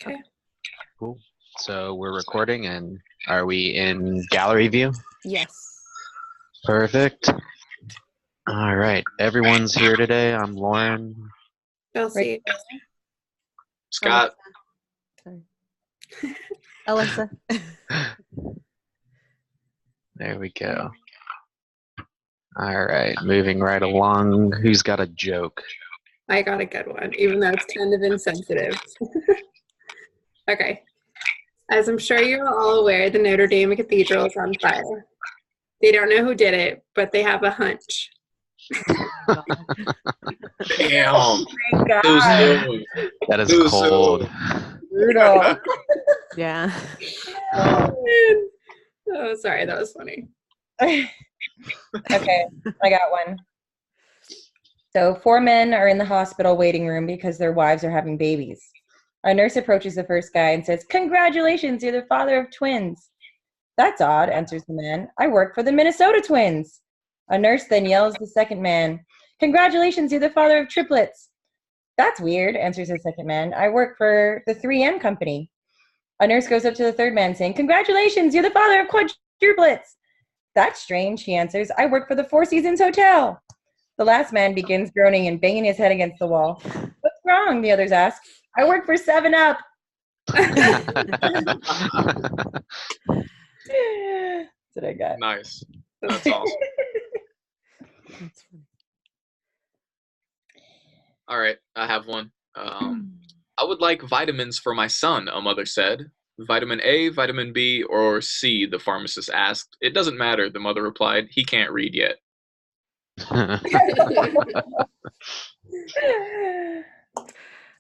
Okay. Cool. So we're recording, and are we in gallery view? Yes. Perfect. All right. Everyone's here today. I'm Lauren. Chelsea. Scott. Sorry. Alyssa. There we go. All right. Moving right along. Who's got a joke? I got a good one, even though it's kind of insensitive. Okay. As I'm sure you're all aware, the Notre Dame Cathedral is on fire. They don't know who did it, but they have a hunch. Damn. Oh my Too God. soon. That is Too cold. Brutal. Oh, Yeah. man. Oh, sorry, that was funny. Okay, I got one. So 4 men are in the hospital waiting room because their wives are having babies. A nurse approaches the first guy and says, "Congratulations, you're the father of twins." "That's odd," answers the man. "I work for the Minnesota Twins." A nurse then yells at the second man, "Congratulations, you're the father of triplets." "That's weird," answers the second man. "I work for the 3M company." A nurse goes up to the third man saying, "Congratulations, you're the father of quadruplets." "That's strange," he answers. "I work for the Four Seasons Hotel." The last man begins groaning and banging his head against the wall. "What's wrong?" the others ask. "I work for 7-Up." That's what I got. Nice. That's awesome. That's funny. All right, I have one. I would like vitamins for my son, a mother said. "Vitamin A, vitamin B, or C?" the pharmacist asked. "It doesn't matter," the mother replied. "He can't read yet."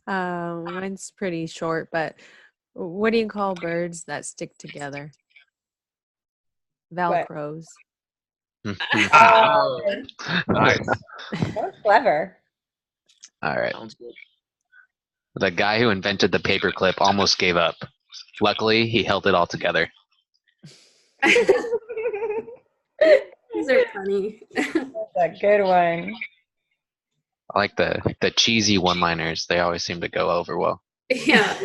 Mine's pretty short, but what do you call birds that stick together? What? Velcros. Oh, nice. That was clever. All right. Sounds good. The guy who invented the paperclip almost gave up. Luckily, he held it all together. These are funny. That's a good one. I like the cheesy one-liners. They always seem to go over well. Yeah.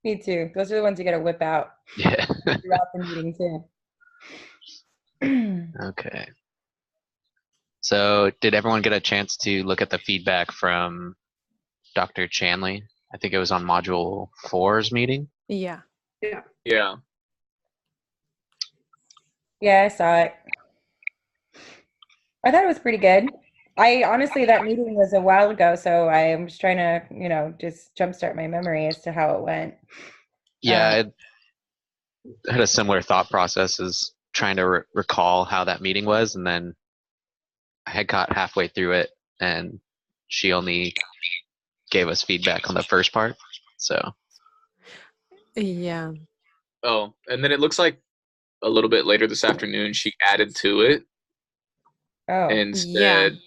Me too. Those are the ones you gotta whip out Yeah. throughout the meeting too. Okay. So did everyone get a chance to look at the feedback from Dr. Chanley? I think it was on Module 4's meeting. Yeah. Yeah. Yeah, I saw it. I thought it was pretty good. Honestly, that meeting was a while ago, so I'm just trying to, just jumpstart my memory as to how it went. Yeah, I had a similar thought process as trying to recall how that meeting was, and then I had got halfway through it, and she only gave us feedback on the first part. So Yeah. Oh, and then it looks like a little bit later this afternoon she added to it Oh, and Yeah. said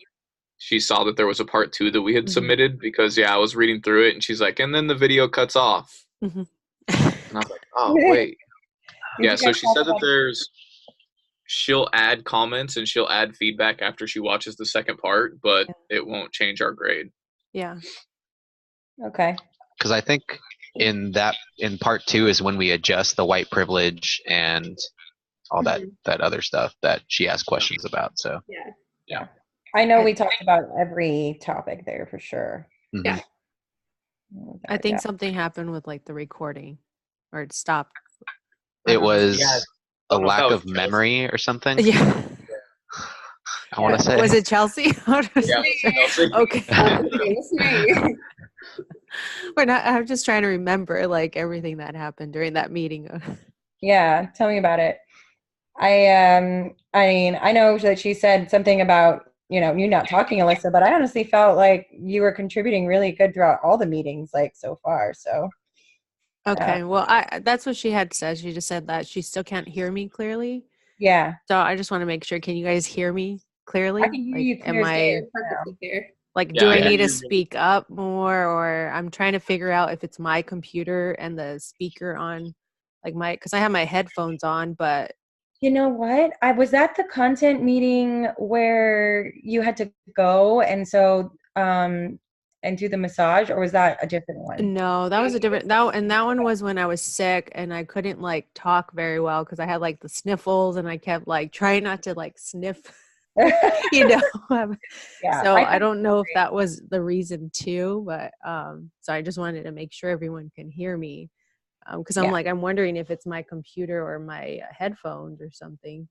she saw that there was a part 2 that we had Mhm. submitted because I was reading through it and she's like, and then the video cuts off. Mhm. And I was like, oh wait. Did Yeah, you so guys she talk said that about- she'll add comments and she'll add feedback after she watches the second part, but it won't change our grade. Yeah. Okay. because I think in part 2 is when we adjust the white privilege and all that other stuff that she asked questions about. So Yeah. I know we talked about every topic there for sure. mhm. Yeah. I think something happened with like the recording, or it stopped. It was Yeah. a don't know if lack that of was memory or something. Yeah. I want to say. Was it Chelsea? Yeah, Chelsea. Okay. It's me. I'm just trying to remember like everything that happened during that meeting. Yeah, tell me about it. I know that she said something about, you not talking, Alyssa, but I honestly felt like you were contributing really good throughout all the meetings, like so far. So Okay. Well, that's what she had said. She just said that she still can't hear me clearly. yeah, So I just want to make sure. Can you guys hear me clearly? I can hear you clear am as I day. Perfectly clear. like? Yeah, Do I I hear need to you. speak up more, or I'm trying to figure out if it's my computer and the speaker on, like because I have my headphones on, but You know what? I was at the content meeting where you had to go, and so and do the massage, or was that a different one? No, that was a different that one was when I was sick and I couldn't like talk very well because I had like the sniffles and I kept like trying not to like sniff, you know. Yeah, So I don't know if that was the reason too, but so I just wanted to make sure everyone can hear me because Yeah. I'm wondering if it's my computer or my headphones or something.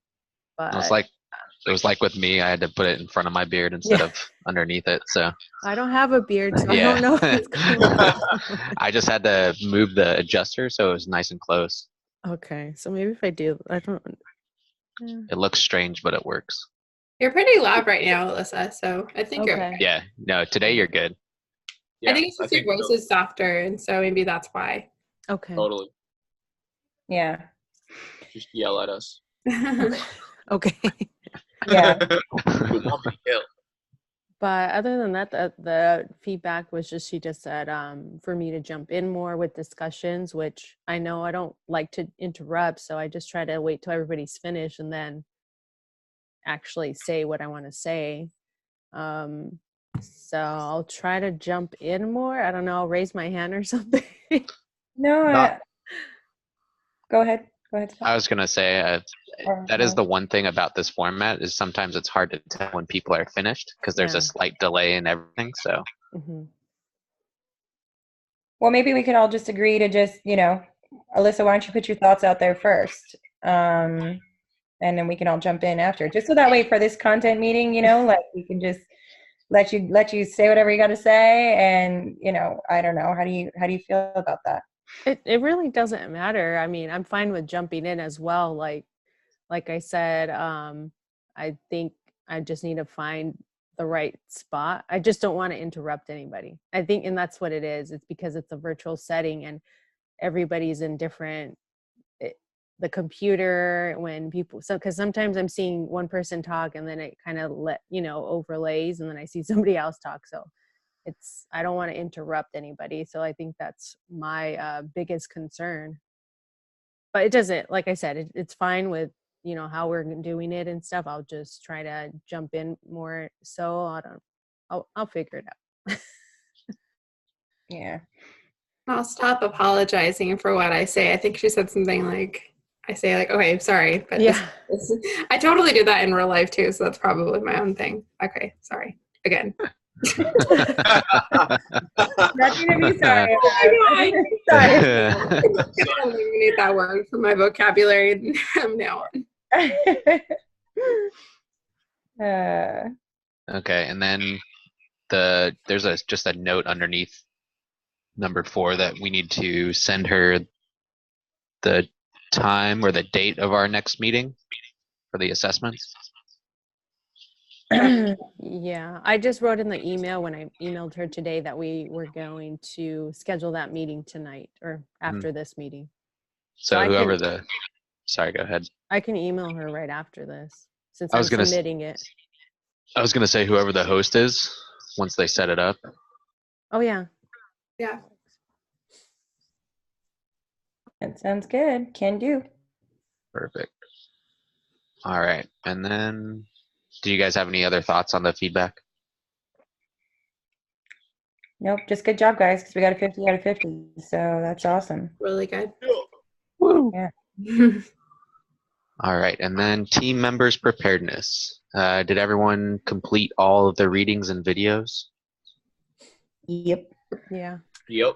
But It was like with me, I had to put it in front of my beard instead of underneath it. So I don't have a beard, so I yeah, don't know if it's coming out. I just had to move the adjuster so it was nice and close. Okay, so maybe if I do, I don't. Yeah. It looks strange, but it works. You're pretty loud right now, Alyssa, so I think you're Okay. okay. Yeah, no, today you're good. Yeah, I think it's just your voice is softer, and so maybe that's why. Okay. Totally. Yeah. Just yell at us. Okay. Yeah. You want me to yell? But other than that, the feedback was just she just said for me to jump in more with discussions, which I know I don't like to interrupt, so I just try to wait till everybody's finished and then actually say what I want to say. So I'll try to jump in more. I don't know, I'll raise my hand or something. No, Not- go ahead. Go ahead, Scott. I was gonna say that is the one thing about this format is sometimes it's hard to tell when people are finished because there's Yeah. a slight delay in everything. So Mhm. Well, maybe we could all just agree to just, Alyssa, why don't you put your thoughts out there first? And then we can all jump in after. Just so that way for this content meeting, like we can just let you say whatever you got to say. And, I don't know. How do you feel about that? It really doesn't matter. I mean, I'm fine with jumping in as well. Like I said, I think I just need to find the right spot. I just don't want to interrupt anybody. I think, and that's what it is. It's because it's a virtual setting and everybody's in different, the computer when people, so, cause sometimes I'm seeing one person talk and then it kind of overlays and then I see somebody else talk. So I don't want to interrupt anybody. So I think that's my biggest concern. But it doesn't, like I said, it's fine with, how we're doing it and stuff. I'll just try to jump in more. So I'll figure it out. Yeah. I'll stop apologizing for what I say. I think she said something like, I say like, okay, sorry, but Yeah. I totally do that in real life too, so that's probably my own thing. Okay, sorry. Again. Nothing to be sorry about. Oh Sorry. I don't eliminate that word from my vocabulary from now on. okay, and then there's just a note underneath number 4 that we need to send her the time or the date of our next meeting for the assessments. Yeah, I just wrote in the email when I emailed her today that we were going to schedule that meeting tonight or after this meeting. So I whoever can- sorry, go ahead. I can email her right after this since I I'm was gonna submitting it. I was gonna say whoever the host is once they set it up. Oh yeah. Yeah. That sounds good. Can do. Perfect. All right, and then do you guys have any other thoughts on the feedback? Nope. Just good job, guys, because we got a 50 out of 50. So that's awesome. Really good. Woo. Yeah. All right, and then team members preparedness. Did everyone complete all of the readings and videos? Yep. Yeah. Yep.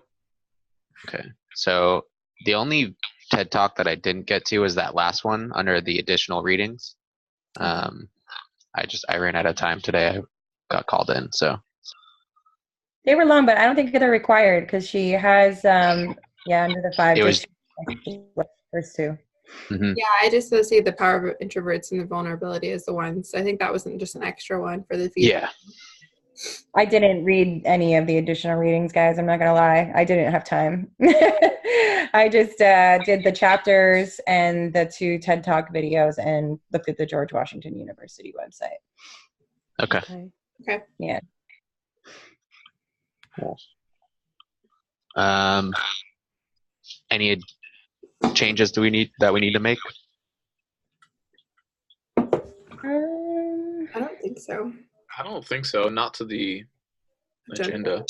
Okay, so the only TED Talk that I didn't get to is that last one under the additional readings. I ran out of time today. I got called in, so. They were long, but I don't think they're required because she has, under the 5. It was- First 2. Mhm. Yeah, I just associate the power of introverts and the vulnerability as the ones. I think that wasn't just an extra one for the feedback. Yeah. I didn't read any of the additional readings, guys. I'm not going to lie. I didn't have time. I just did the chapters and the 2 TED Talk videos and looked at the George Washington University website. Okay. Okay. Yeah. Cool. Any changes we need to make? I don't think so. I don't think so. Not to the agenda.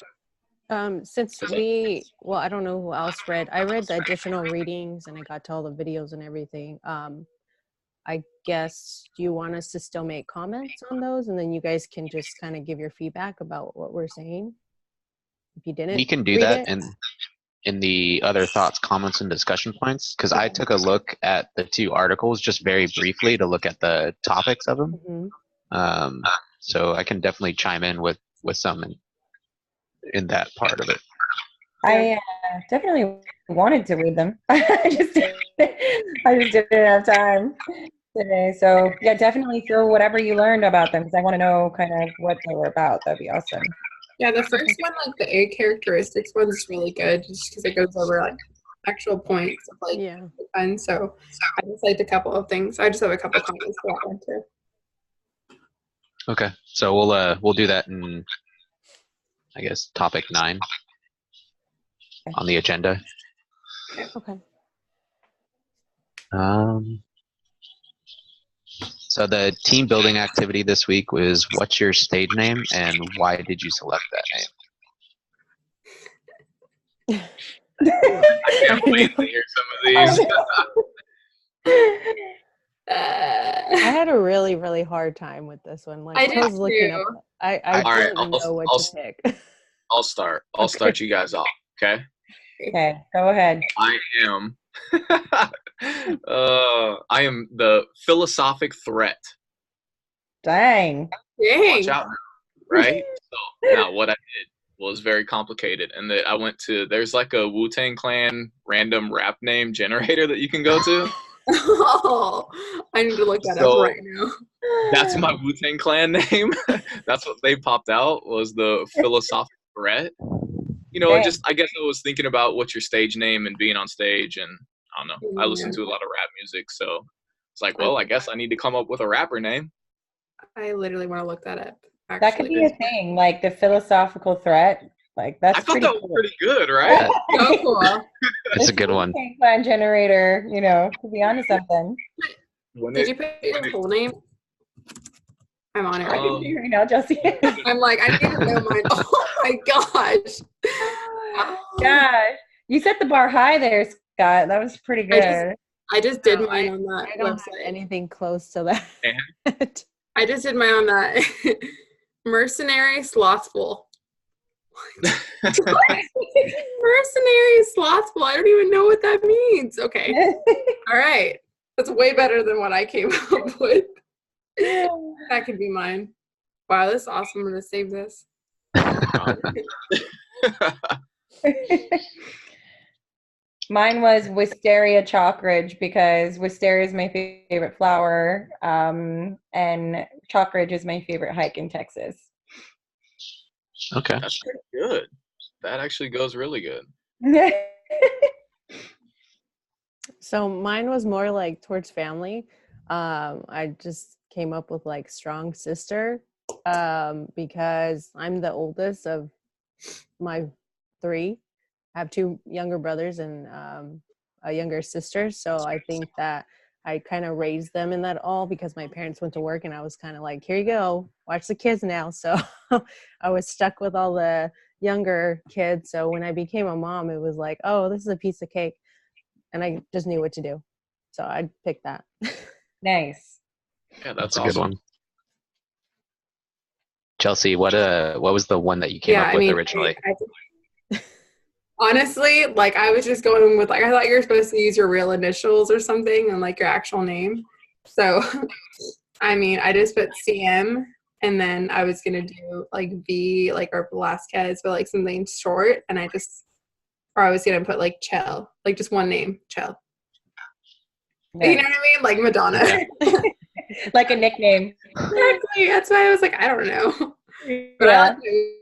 Since I don't know who else read. I read the additional readings and I got to all the videos and everything. I guess, do you want us to still make comments on those, and then you guys can just kind of give your feedback about what we're saying? If you didn't, We can do read that it? in the other thoughts, comments, and discussion points, because I took a look at the 2 articles just very briefly to look at the topics of them. Mhm. So I can definitely chime in with some in that part of it. I definitely wanted to read them. I just didn't have time today. So yeah, definitely throw whatever you learned about them because I want to know kind of what they were about. That'd be awesome. Yeah, the first one, like the A characteristics one's really good just because it goes over like actual points of like Yeah. the fun. So I just liked a couple of things. I just have a couple of comments for that one too. Okay, so we'll do that in, I guess, topic 9 on the agenda. Okay. So the team building activity this week was, what's your stage name and why did you select that name? I can't wait to hear some of these. I had a really, really hard time with this one. Like I did was looking too. up. I All right, didn't know what to pick. I'll start. I'll start you guys off. Okay. Okay, go ahead. I am. I am the philosophic threat. Dang. Watch Dang. out, right? So now what I did was very complicated, and that I went to. There's like a Wu-Tang Clan random rap name generator that you can go to. Oh, I need to look that up right now. That's my Wu-Tang Clan name. That's what they popped out, was the philosophic threat. You know, Dang. I guess I was thinking about what's your stage name and being on stage, and I don't know. I listen to a lot of rap music, so it's like, well, I guess I need to come up with a rapper name. I literally want to look that up. Actually. That could be a thing, like the philosophical threat. Like that's I thought pretty that was cool. pretty good, right? So cool. It's a good one. Plan generator, you know, could be onto something. Did you put your full name? I'm on it right now. Right now, Jesse. I'm like, I need to know mine. Oh my gosh. Gosh, you set the bar high there, Scott. That was pretty good. I just did No, mine on that I don't have website. anything close to that. I just did mine on that. Mercenary Slothful. Mercenary Slothful. I don't even know what that means. Okay. All right. That's way better than what I came up with. That could be mine. Wow, this is awesome. I'm going to save this. Mine was Wisteria Chalkridge because wisteria is my favorite flower, and Chalkridge is my favorite hike in Texas. Okay. That's pretty good. That actually goes really good. So mine was more like towards family. I just came up with like strong sister, because I'm the oldest of my 3. I have 2 younger brothers and a younger sister. So I think that I kind of raised them in that all because my parents went to work and I was kind of like, here you go, watch the kids now. So I was stuck with all the younger kids. So when I became a mom, it was like, oh, this is a piece of cake. And I just knew what to do. So I'd pick that. Nice. Yeah, That's a awesome. good one. Chelsea, what was the one that you came up with originally? Honestly, like I was just going with like I thought you were supposed to use your real initials or something and like your actual name. So I mean, I just put CM and then I was gonna do like V, like or Velasquez, but like something short, and I was gonna put like Chell, like just one name, Chell. Nice. You know what I mean? Like Madonna. Like a nickname. Exactly. That's why I was like, I don't know. But I Yeah. like the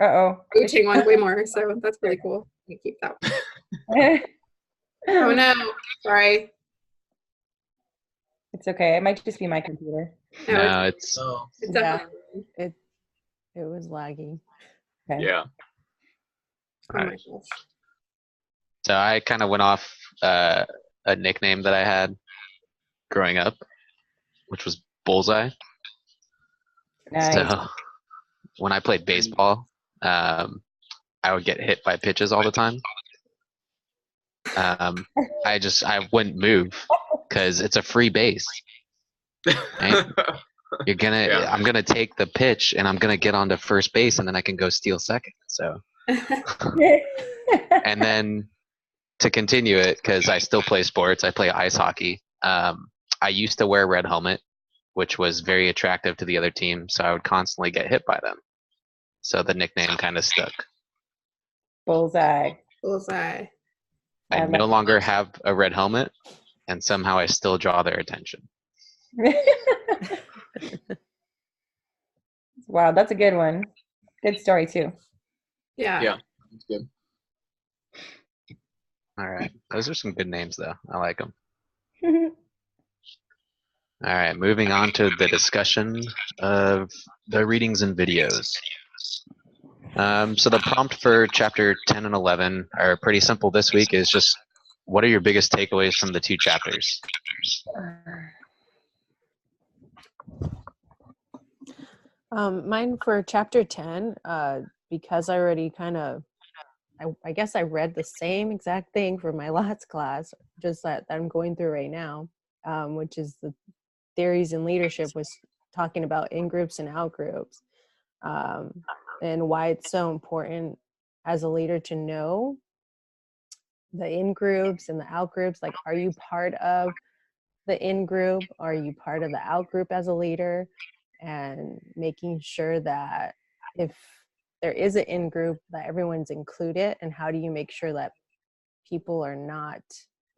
Uh-oh. coaching one way more, so that's really cool. I keep that one. Oh no, sorry. It's okay. It might just be my computer. No, it's It's Yeah. definitely. It was laggy. Okay. Yeah. Oh my gosh. so I kind of went off a nickname that I had growing up, which was Bullseye. Nice. So when I played baseball, I would get hit by pitches all the time. I wouldn't move because it's a free base. Right? Yeah. I'm gonna take the pitch and I'm gonna get onto first base and then I can go steal second. So, and then to continue it, because I still play sports, I play ice hockey. I used to wear a red helmet, which was very attractive to the other team, so I would constantly get hit by them. So the nickname kind of stuck. Bullseye. Bullseye. I no longer have a red helmet, and somehow I still draw their attention. Wow, that's a good one. Good story too. Yeah. Yeah. That's good. All right. Those are some good names, though. I like them. All right. Moving on to the discussion of the readings and videos. So the prompt for chapter 10 and 11 are pretty simple this week. Is just, what are your biggest takeaways from the two chapters? Mine for chapter 10, because I already kind of, I guess I read the same exact thing for my last class, just that I'm going through right now, which is the theories in leadership, was talking about in-groups and out-groups, and why it's so important as a leader to know the in-groups and the out-groups. Like, are you part of the in-group? Are you part of the out-group as a leader? And making sure that if there is an in-group, that everyone's included, and how do you make sure that people are not,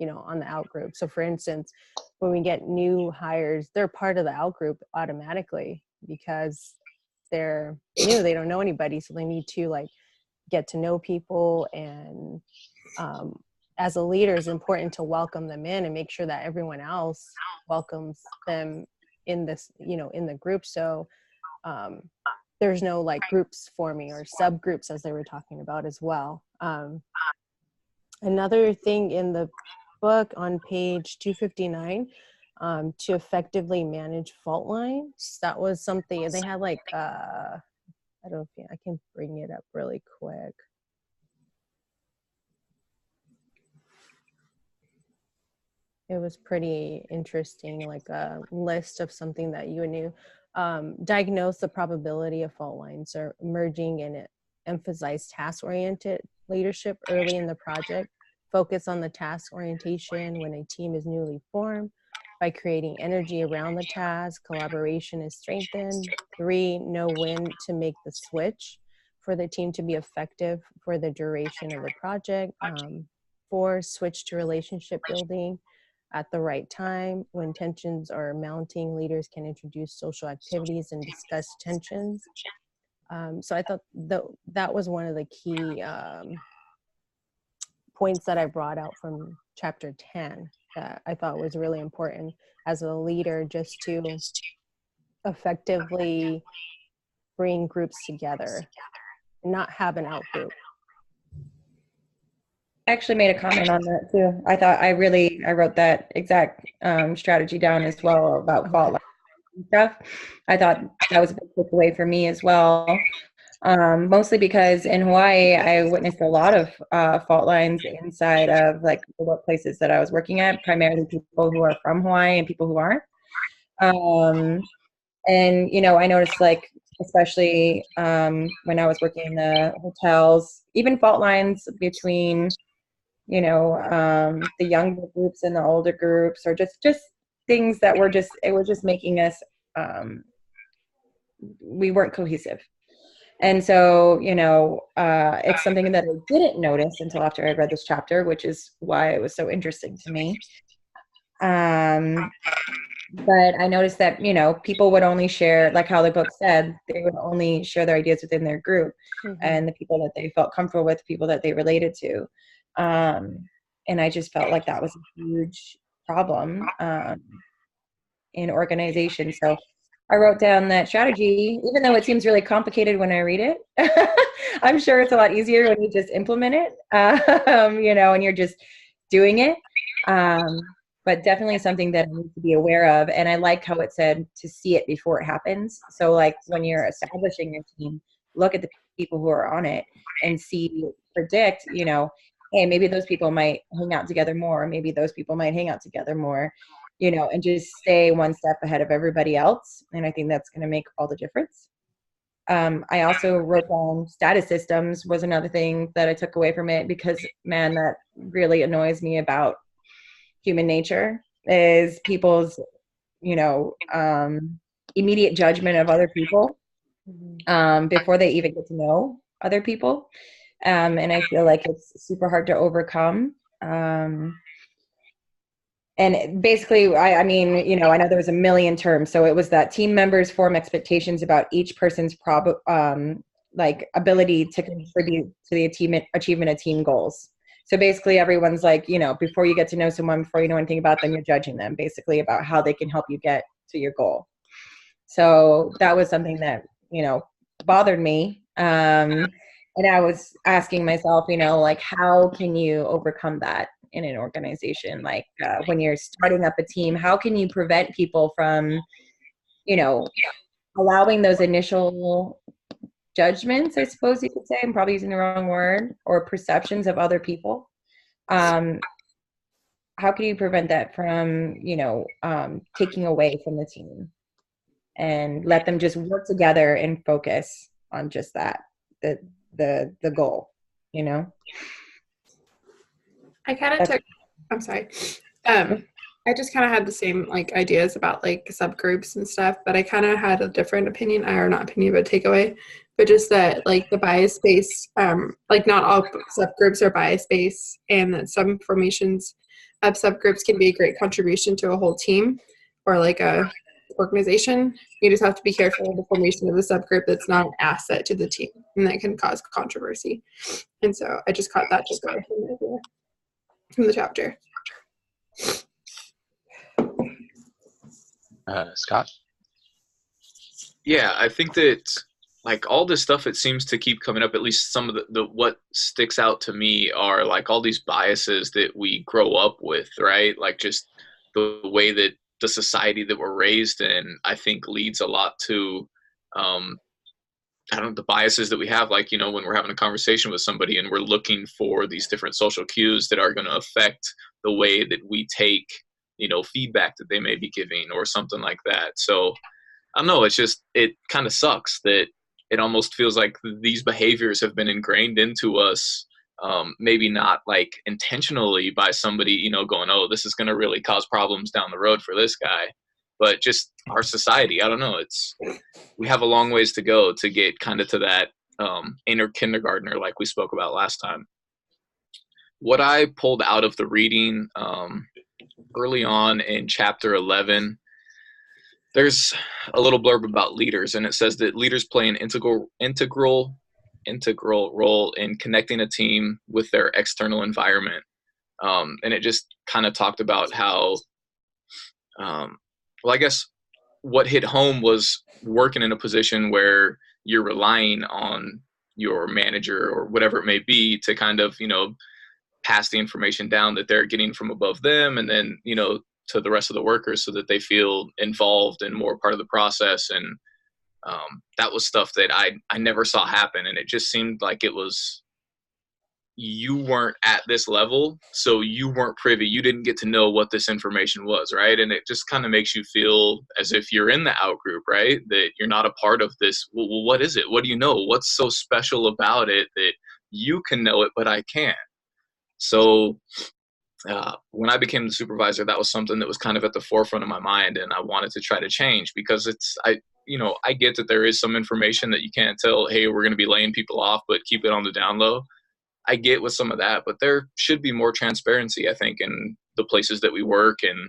on the out-group? So for instance, when we get new hires, they're part of the out-group automatically because they're new, they don't know anybody, so they need to get to know people. And as a leader, it's important to welcome them in and make sure that everyone else welcomes them in this, in the group. So there's no groups forming or subgroups, as they were talking about as well. Another thing in the book on page 259, to effectively manage fault lines, that was something, and they had I don't know if I can bring it up really quick. It was pretty interesting, like a list of something that you knew. Diagnose the probability of fault lines or emerging, and emphasize task-oriented leadership early in the project. Focus on the task orientation when a team is newly formed. By creating energy around the task, collaboration is strengthened. 3, know when to make the switch for the team to be effective for the duration of the project. 4, switch to relationship building at the right time. When tensions are mounting, leaders can introduce social activities and discuss tensions. So I thought that was one of the key points that I brought out from chapter 10 that I thought was really important as a leader, just to effectively bring groups together and not have an out group. I actually made a comment on that too. I thought I wrote that exact strategy down as well about fault lines and stuff. I thought that was a big takeaway for me as well. Mostly because in Hawaii, I witnessed a lot of fault lines inside of the workplaces that I was working at, primarily people who are from Hawaii and people who aren't. And, I noticed especially when I was working in the hotels, even fault lines between, the younger groups and the older groups, or just things that it was just making us, we weren't cohesive. And so, it's something that I didn't notice until after I read this chapter, which is why it was so interesting to me. But I noticed that, people would only share, like how the book said, they would only share their ideas within their group, and the people that they felt comfortable with, people that they related to. And I just felt like that was a huge problem in organization. So I wrote down that strategy, even though it seems really complicated when I read it. I'm sure it's a lot easier when you just implement it, and you're just doing it. But definitely something that I need to be aware of. And I like how it said to see it before it happens. So when you're establishing your team, look at the people who are on it and predict, hey, maybe those people might hang out together more, maybe those people might hang out together more, and just stay one step ahead of everybody else. And I think that's going to make all the difference. I also wrote down status systems was another thing that I took away from it, because man, that really annoys me about human nature, is people's, immediate judgment of other people before they even get to know other people. And I feel like it's super hard to overcome. And basically, I mean, I know there was a million terms. So it was that team members form expectations about each person's ability to contribute to the achievement of team goals. So basically, everyone's like, before you get to know someone, before you know anything about them, you're judging them basically about how they can help you get to your goal. So that was something that, bothered me. And I was asking myself, how can you overcome that in an organization? Like when you're starting up a team, how can you prevent people from, allowing those initial judgments, I suppose you could say, I'm probably using the wrong word, or perceptions of other people? How can you prevent that from, taking away from the team, and let them just work together and focus on just that, the goal, I kind of took, I'm sorry. I just kind of had the same ideas about subgroups and stuff, but I kind of had a different opinion, or not opinion, but takeaway, but just that the bias based, not all subgroups are bias based, and that some formations of subgroups can be a great contribution to a whole team or a organization. You just have to be careful of the formation of a subgroup that's not an asset to the team, and that can cause controversy. And so I just caught that just from the chapter. Scott? Yeah, I think that all this stuff, it seems to keep coming up. At least some of the what sticks out to me are all these biases that we grow up with, right? Just the way that the society that we're raised in, I think leads a lot to the biases that we have, when we're having a conversation with somebody and we're looking for these different social cues that are going to affect the way that we take, feedback that they may be giving or something like that. So I don't know, it kind of sucks that it almost feels like these behaviors have been ingrained into us, maybe not intentionally by somebody, going, oh, this is going to really cause problems down the road for this guy, but just our society. I don't know. We have a long ways to go to get kind of to that inner kindergartner like we spoke about last time. What I pulled out of the reading early on in chapter 11, there's a little blurb about leaders, and it says that leaders play an integral role in connecting a team with their external environment. And it just kind of talked about how, I guess what hit home was working in a position where you're relying on your manager or whatever it may be to kind of, pass the information down that they're getting from above them, and then, to the rest of the workers so that they feel involved and more part of the process. And that was stuff that I never saw happen. And it just seemed like it was, you weren't at this level, so you weren't privy. You didn't get to know what this information was, right? And it just kind of makes you feel as if you're in the out group, right? That you're not a part of this. Well, what is it? What do you know? What's so special about it that you can know it, but I can't? So when I became the supervisor, that was something that was kind of at the forefront of my mind, and I wanted to try to change, because I get that there is some information that you can't tell, hey, we're going to be laying people off, but keep it on the down low. I get with some of that, but there should be more transparency, I think, in the places that we work, and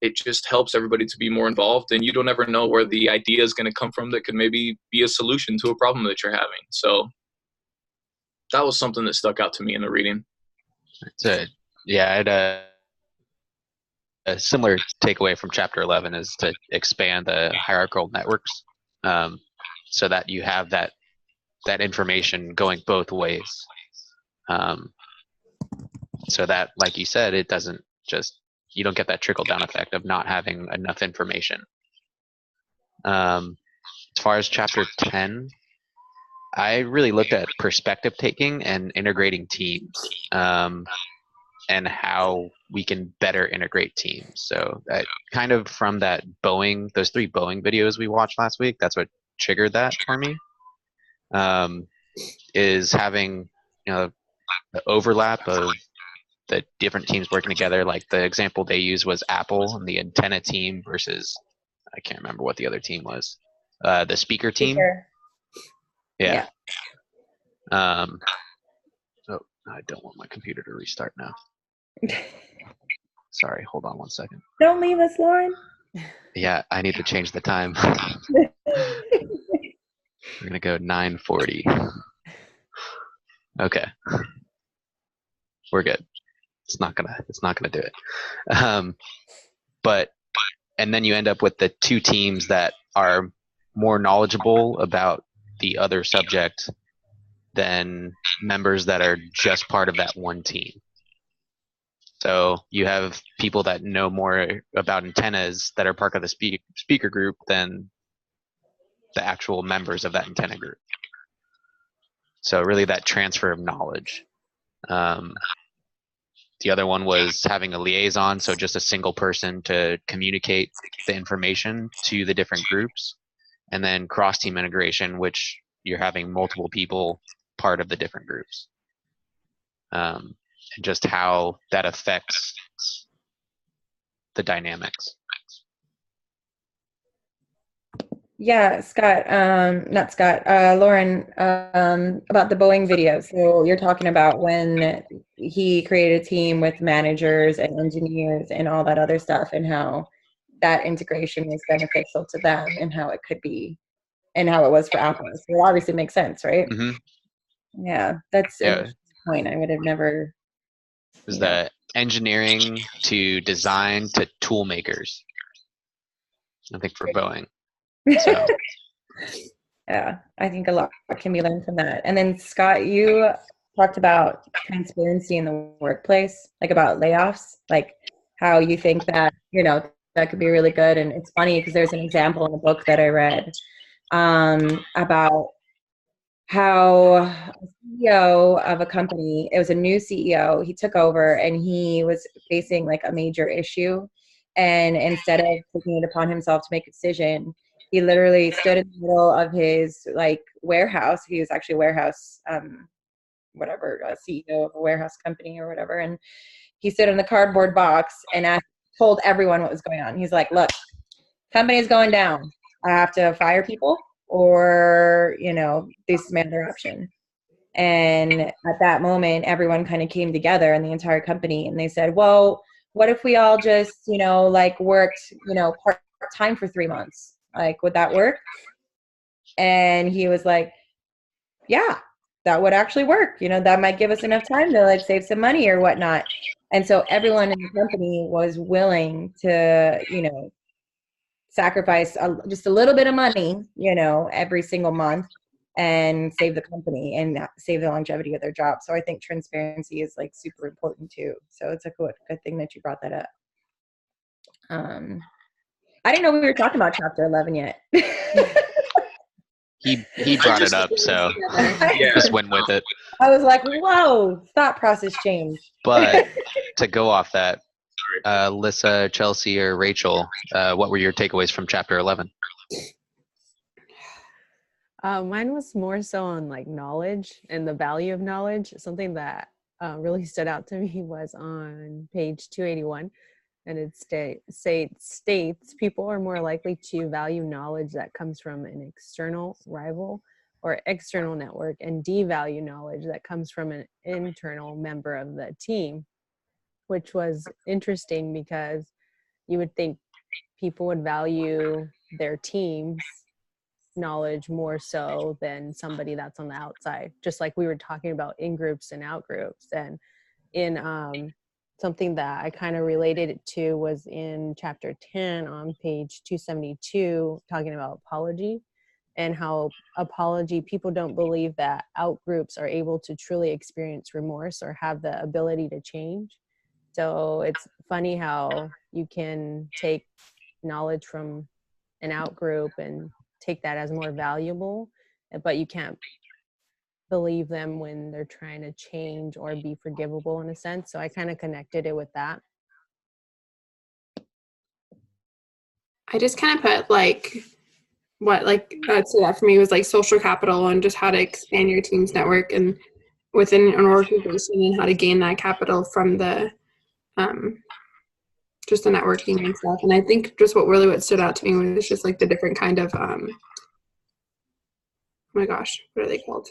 it just helps everybody to be more involved, and you don't ever know where the idea is going to come from that could maybe be a solution to a problem that you're having. So that was something that stuck out to me in the reading. Yeah, I had a similar takeaway from chapter 11 is to expand the hierarchical networks, so that you have that information going both ways. So that, like you said, it doesn't just, you don't get that trickle down effect of not having enough information. As far as chapter 10, I really looked at perspective taking and integrating teams, and how we can better integrate teams. So that kind of from that Boeing, those 3 Boeing videos we watched last week, that's what triggered that for me. Is having, the overlap of the different teams working together. Like the example they used was Apple and the antenna team versus, I can't remember what the other team was. The speaker team. Speaker. Yeah. Oh, I don't want my computer to restart now. Sorry, hold on one second. Don't leave us, Lauren. Yeah, I need to change the time. We're gonna go 9:40. Okay, we're good. It's not gonna do it. But and then you end up with the 2 teams that are more knowledgeable about the other subject than members that are just part of that one team. So you have people that know more about antennas that are part of the speaker group than the actual members of that antenna group. So really that transfer of knowledge. The other one was having a liaison, so just a single person to communicate the information to the different groups. And then cross-team integration, which you're having multiple people part of the different groups. And just how that affects the dynamics. Yeah, Scott, not Scott, Lauren, about the Boeing video. So you're talking about when he created a team with managers and engineers and all that other stuff, and how that integration was beneficial to them and how it could be, and how it was for Apple. So it obviously makes sense, right? Mm-hmm. Yeah, that's Yeah. a point I would have never. Is that engineering to design to tool makers? I think for Boeing. So. Yeah, I think a lot can be learned from that. And then Scott, you talked about transparency in the workplace, like about layoffs, like how you think that, that could be really good. And it's funny because there's an example in the book that I read about how a CEO of a company, it was a new CEO, he took over and he was facing like a major issue. And instead of taking it upon himself to make a decision, he literally stood in the middle of his like warehouse. He was actually a warehouse, CEO of a warehouse company or whatever. And he stood in the cardboard box and told everyone what was going on. He's like, look, company's going down. I have to fire people or, this is my other option. And at that moment, everyone kind of came together in the entire company and they said, well, what if we all just, worked, part-time for 3 months? Like, would that work? And he was like, yeah, that would actually work. That might give us enough time to like save some money or whatnot. And so everyone in the company was willing to, sacrifice just a little bit of money, every single month and save the company and save the longevity of their job. So I think transparency is like super important too. So it's a good thing that you brought that up. I didn't know we were talking about chapter 11 yet. He brought it up, so just went with it. I was like, whoa, thought process change. But to go off that, Lissa, Chelsea, or Rachel, what were your takeaways from chapter 11? Mine was more so on like knowledge and the value of knowledge. Something that really stood out to me was on page 281. And it states people are more likely to value knowledge that comes from an external rival or external network and devalue knowledge that comes from an internal member of the team, which was interesting because you would think people would value their team's knowledge more so than somebody that's on the outside, just like we were talking about in groups and out groups. And in something that I kind of related it to was in chapter 10 on page 272, talking about apology and how people don't believe that out groups are able to truly experience remorse or have the ability to change. So it's funny how you can take knowledge from an out group and take that as more valuable, but you can't believe them when they're trying to change or be forgivable in a sense. So I kind of connected it with that. I just kind of put like what like so that for me was like social capital and just how to expand your team's network and within an organization and how to gain that capital from the just the networking and stuff. And I think just what stood out to me was just like the different kind of oh my gosh, what are they called?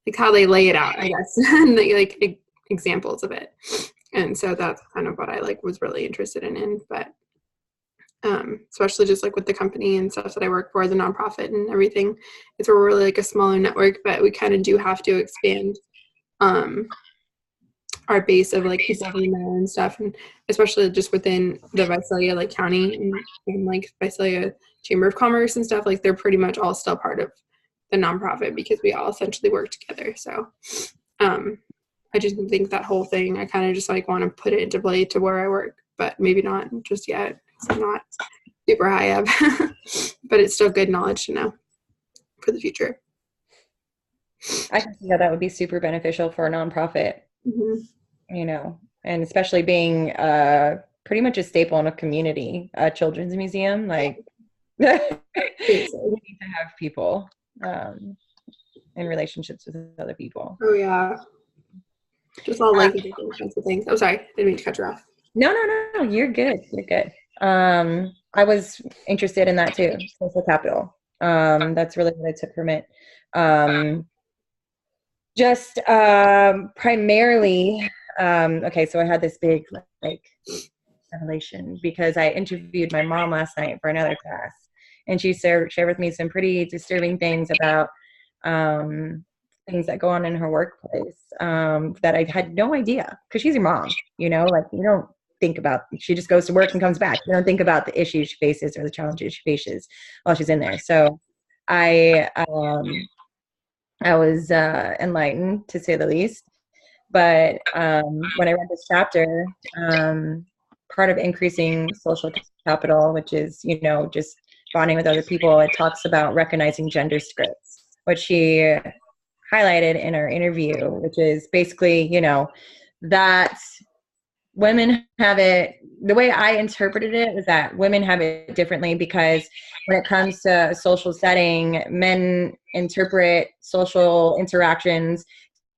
Like how they lay it out, I guess, and like examples of it. And so that's kind of what I like was really interested in. But especially just like with the company and stuff that I work for, the nonprofit and everything, it's we're really like a smaller network, but we kind of do have to expand our base of like people we know and stuff, and especially just within the Visalia like county and like Visalia Chamber of Commerce and stuff, like they're pretty much all still part of the nonprofit because we all essentially work together. So I just think that whole thing, I kind of just like want to put it into play to where I work, but maybe not just yet. I'm not super high up, but it's still good knowledge to know for the future. I can see how that would be super beneficial for a nonprofit, you know, and especially being pretty much a staple in a community, a children's museum. Like, we need to have people in relationships with other people. Oh, yeah. Just all like different kinds of things. Oh, sorry. I didn't mean to cut you off. No, you're good. You're good. I was interested in that too, social capital. That's really what I took from it. Just primarily, okay, so I had this big like revelation because I interviewed my mom last night for another class, and she shared with me some pretty disturbing things about things that go on in her workplace that I had no idea, because she's your mom, you know, like you don't think about, she just goes to work and comes back. You don't think about the issues she faces or the challenges she faces while she's in there. So I was enlightened, to say the least. But when I read this chapter, part of increasing social capital, which is, you know, just bonding with other people, it talks about recognizing gender scripts, which she highlighted in our interview, which is basically, you know, that women have it, the way I interpreted it was that women have it differently, because when it comes to a social setting, men interpret social interactions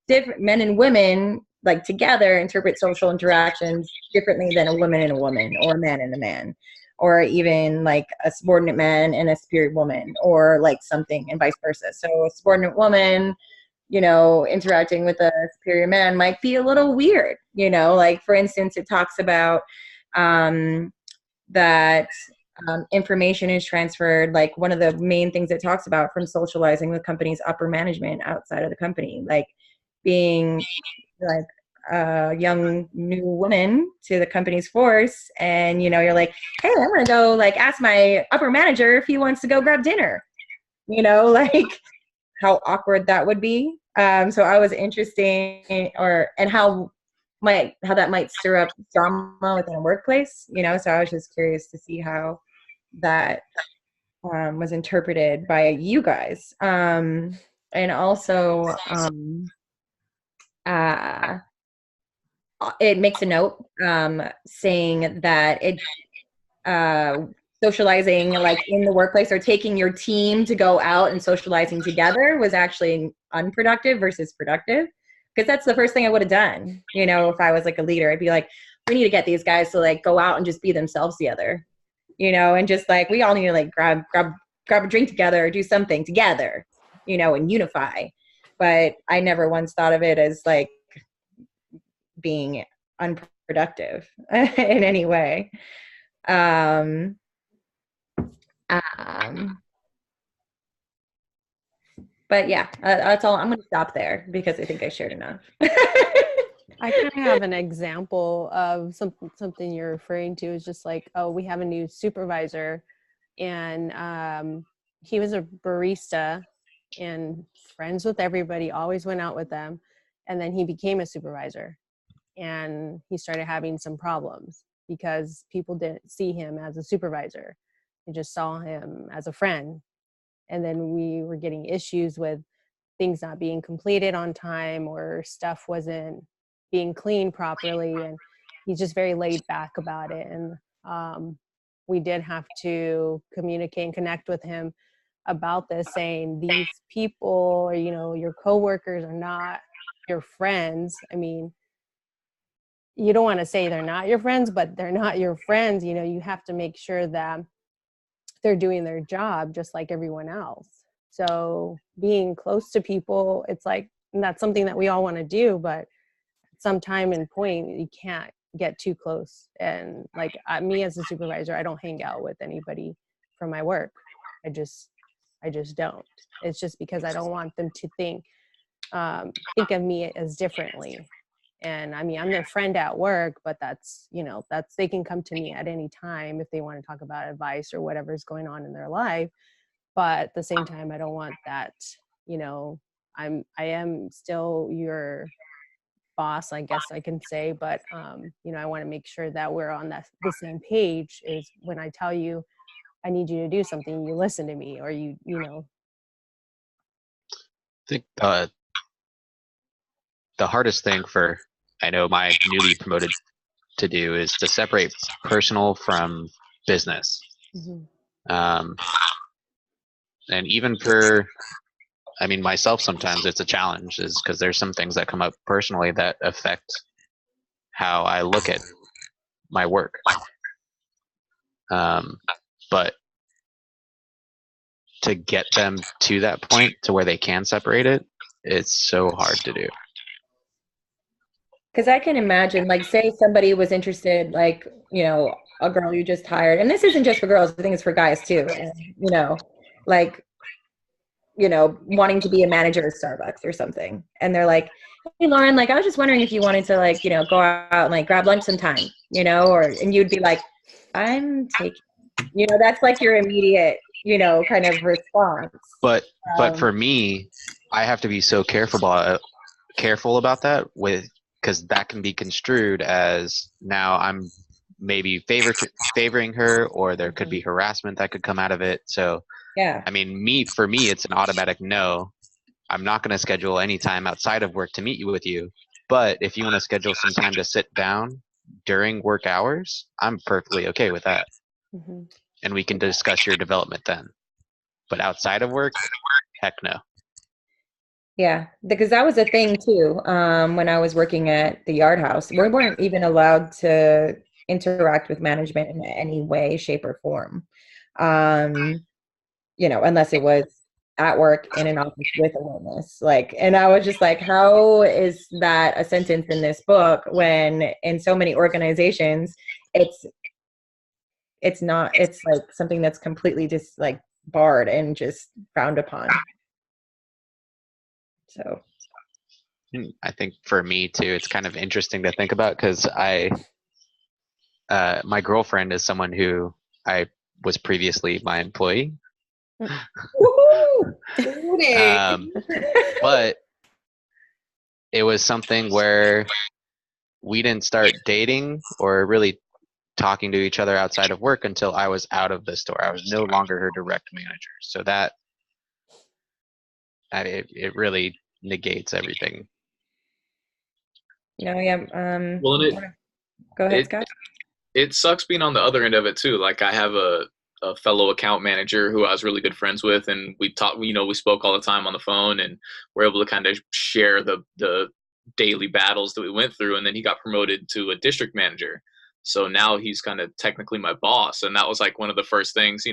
different. Men and women, like together, interpret social interactions differently than a woman and a woman, or a man and a man, or even like a subordinate man and a superior woman, or like something, and vice versa. So a subordinate woman, you know, interacting with a superior man might be a little weird, you know, like for instance, it talks about that information is transferred. Like one of the main things it talks about from socializing with company's upper management outside of the company, like being like a young new woman to the company's force, and you know, you're like, hey, I'm gonna go like ask my upper manager if he wants to go grab dinner, you know, like how awkward that would be. So I was interested and how that might stir up drama within a workplace, you know. So I was just curious to see how that was interpreted by you guys, and also it makes a note saying that it socializing like in the workplace, or taking your team to go out and socializing together, was actually unproductive versus productive. Because that's the first thing I would have done, you know, if I was like a leader. I'd be like, we need to get these guys to like go out and just be themselves together, you know, and just like we all need to like grab a drink together or do something together, you know, and unify. But I never once thought of it as like being unproductive in any way. But yeah, that's all. I'm going to stop there because I think I shared enough. I kind of have an example of something you're referring to. Is just like, oh, we have a new supervisor, and he was a barista and friends with everybody, always went out with them, and then he became a supervisor, and he started having some problems because people didn't see him as a supervisor. They just saw him as a friend. And then we were getting issues with things not being completed on time or stuff wasn't being cleaned properly, and he's just very laid back about it. And we did have to communicate and connect with him about this, saying these people, or your coworkers are not your friends. I mean, you don't want to say they're not your friends, but they're not your friends. You have to make sure that they're doing their job just like everyone else. So being close to people, it's like, and that's something that we all want to do, but at some time and point, you can't get too close. And like me as a supervisor, I don't hang out with anybody from my work. I just don't. It's just because I don't want them to think of me as differently. And I mean, I'm their friend at work, but that's they can come to me at any time if they want to talk about advice or whatever's going on in their life. But at the same time, I don't want that, I am still your boss, I guess I can say, but I want to make sure that we're on the same page. Is when I tell you I need you to do something, you listen to me, or you know. I think the hardest thing for, I know, my newly promoted to do is to separate personal from business. Mm-hmm. And even for, I mean, myself, sometimes it's a challenge, is because there's some things that come up personally that affect how I look at my work. But to get them to that point to where they can separate it, it's so hard to do. Because I can imagine, like, say somebody was interested, like, a girl you just hired, and this isn't just for girls, I think it's for guys too, and, wanting to be a manager at Starbucks or something. And they're like, hey, Lauren, like, I was just wondering if you wanted to, like, go out and, like, grab lunch sometime, and you'd be like, I'm taking, that's like your immediate, kind of response. But for me, I have to be so careful about that, because that can be construed as now I'm maybe favoring her, or there could be harassment that could come out of it. So yeah, I mean, for me, it's an automatic no. I'm not going to schedule any time outside of work to meet with you. But if you want to schedule some time to sit down during work hours, I'm perfectly okay with that. Mm-hmm. And we can discuss your development then. But outside of work, heck no. Yeah, because that was a thing too. When I was working at the Yard House, we weren't even allowed to interact with management in any way, shape, or form. Unless it was at work in an office with a witness. And I was just like, how is that a sentence in this book when in so many organizations it's not, it's like something that's completely just like barred and just frowned upon. So I think for me too, it's kind of interesting to think about, because my girlfriend is someone who I was previously my employee. But it was something where we didn't start dating or really talking to each other outside of work until I was out of the store. I was no longer her direct manager. So that it really negates everything. Yeah. Well, go ahead, Scott. It sucks being on the other end of it too. Like, I have a fellow account manager who I was really good friends with, and we talked, we spoke all the time on the phone, and we're able to kind of share the daily battles that we went through. And then he got promoted to a district manager. So now he's kind of technically my boss. And that was like one of the first things, he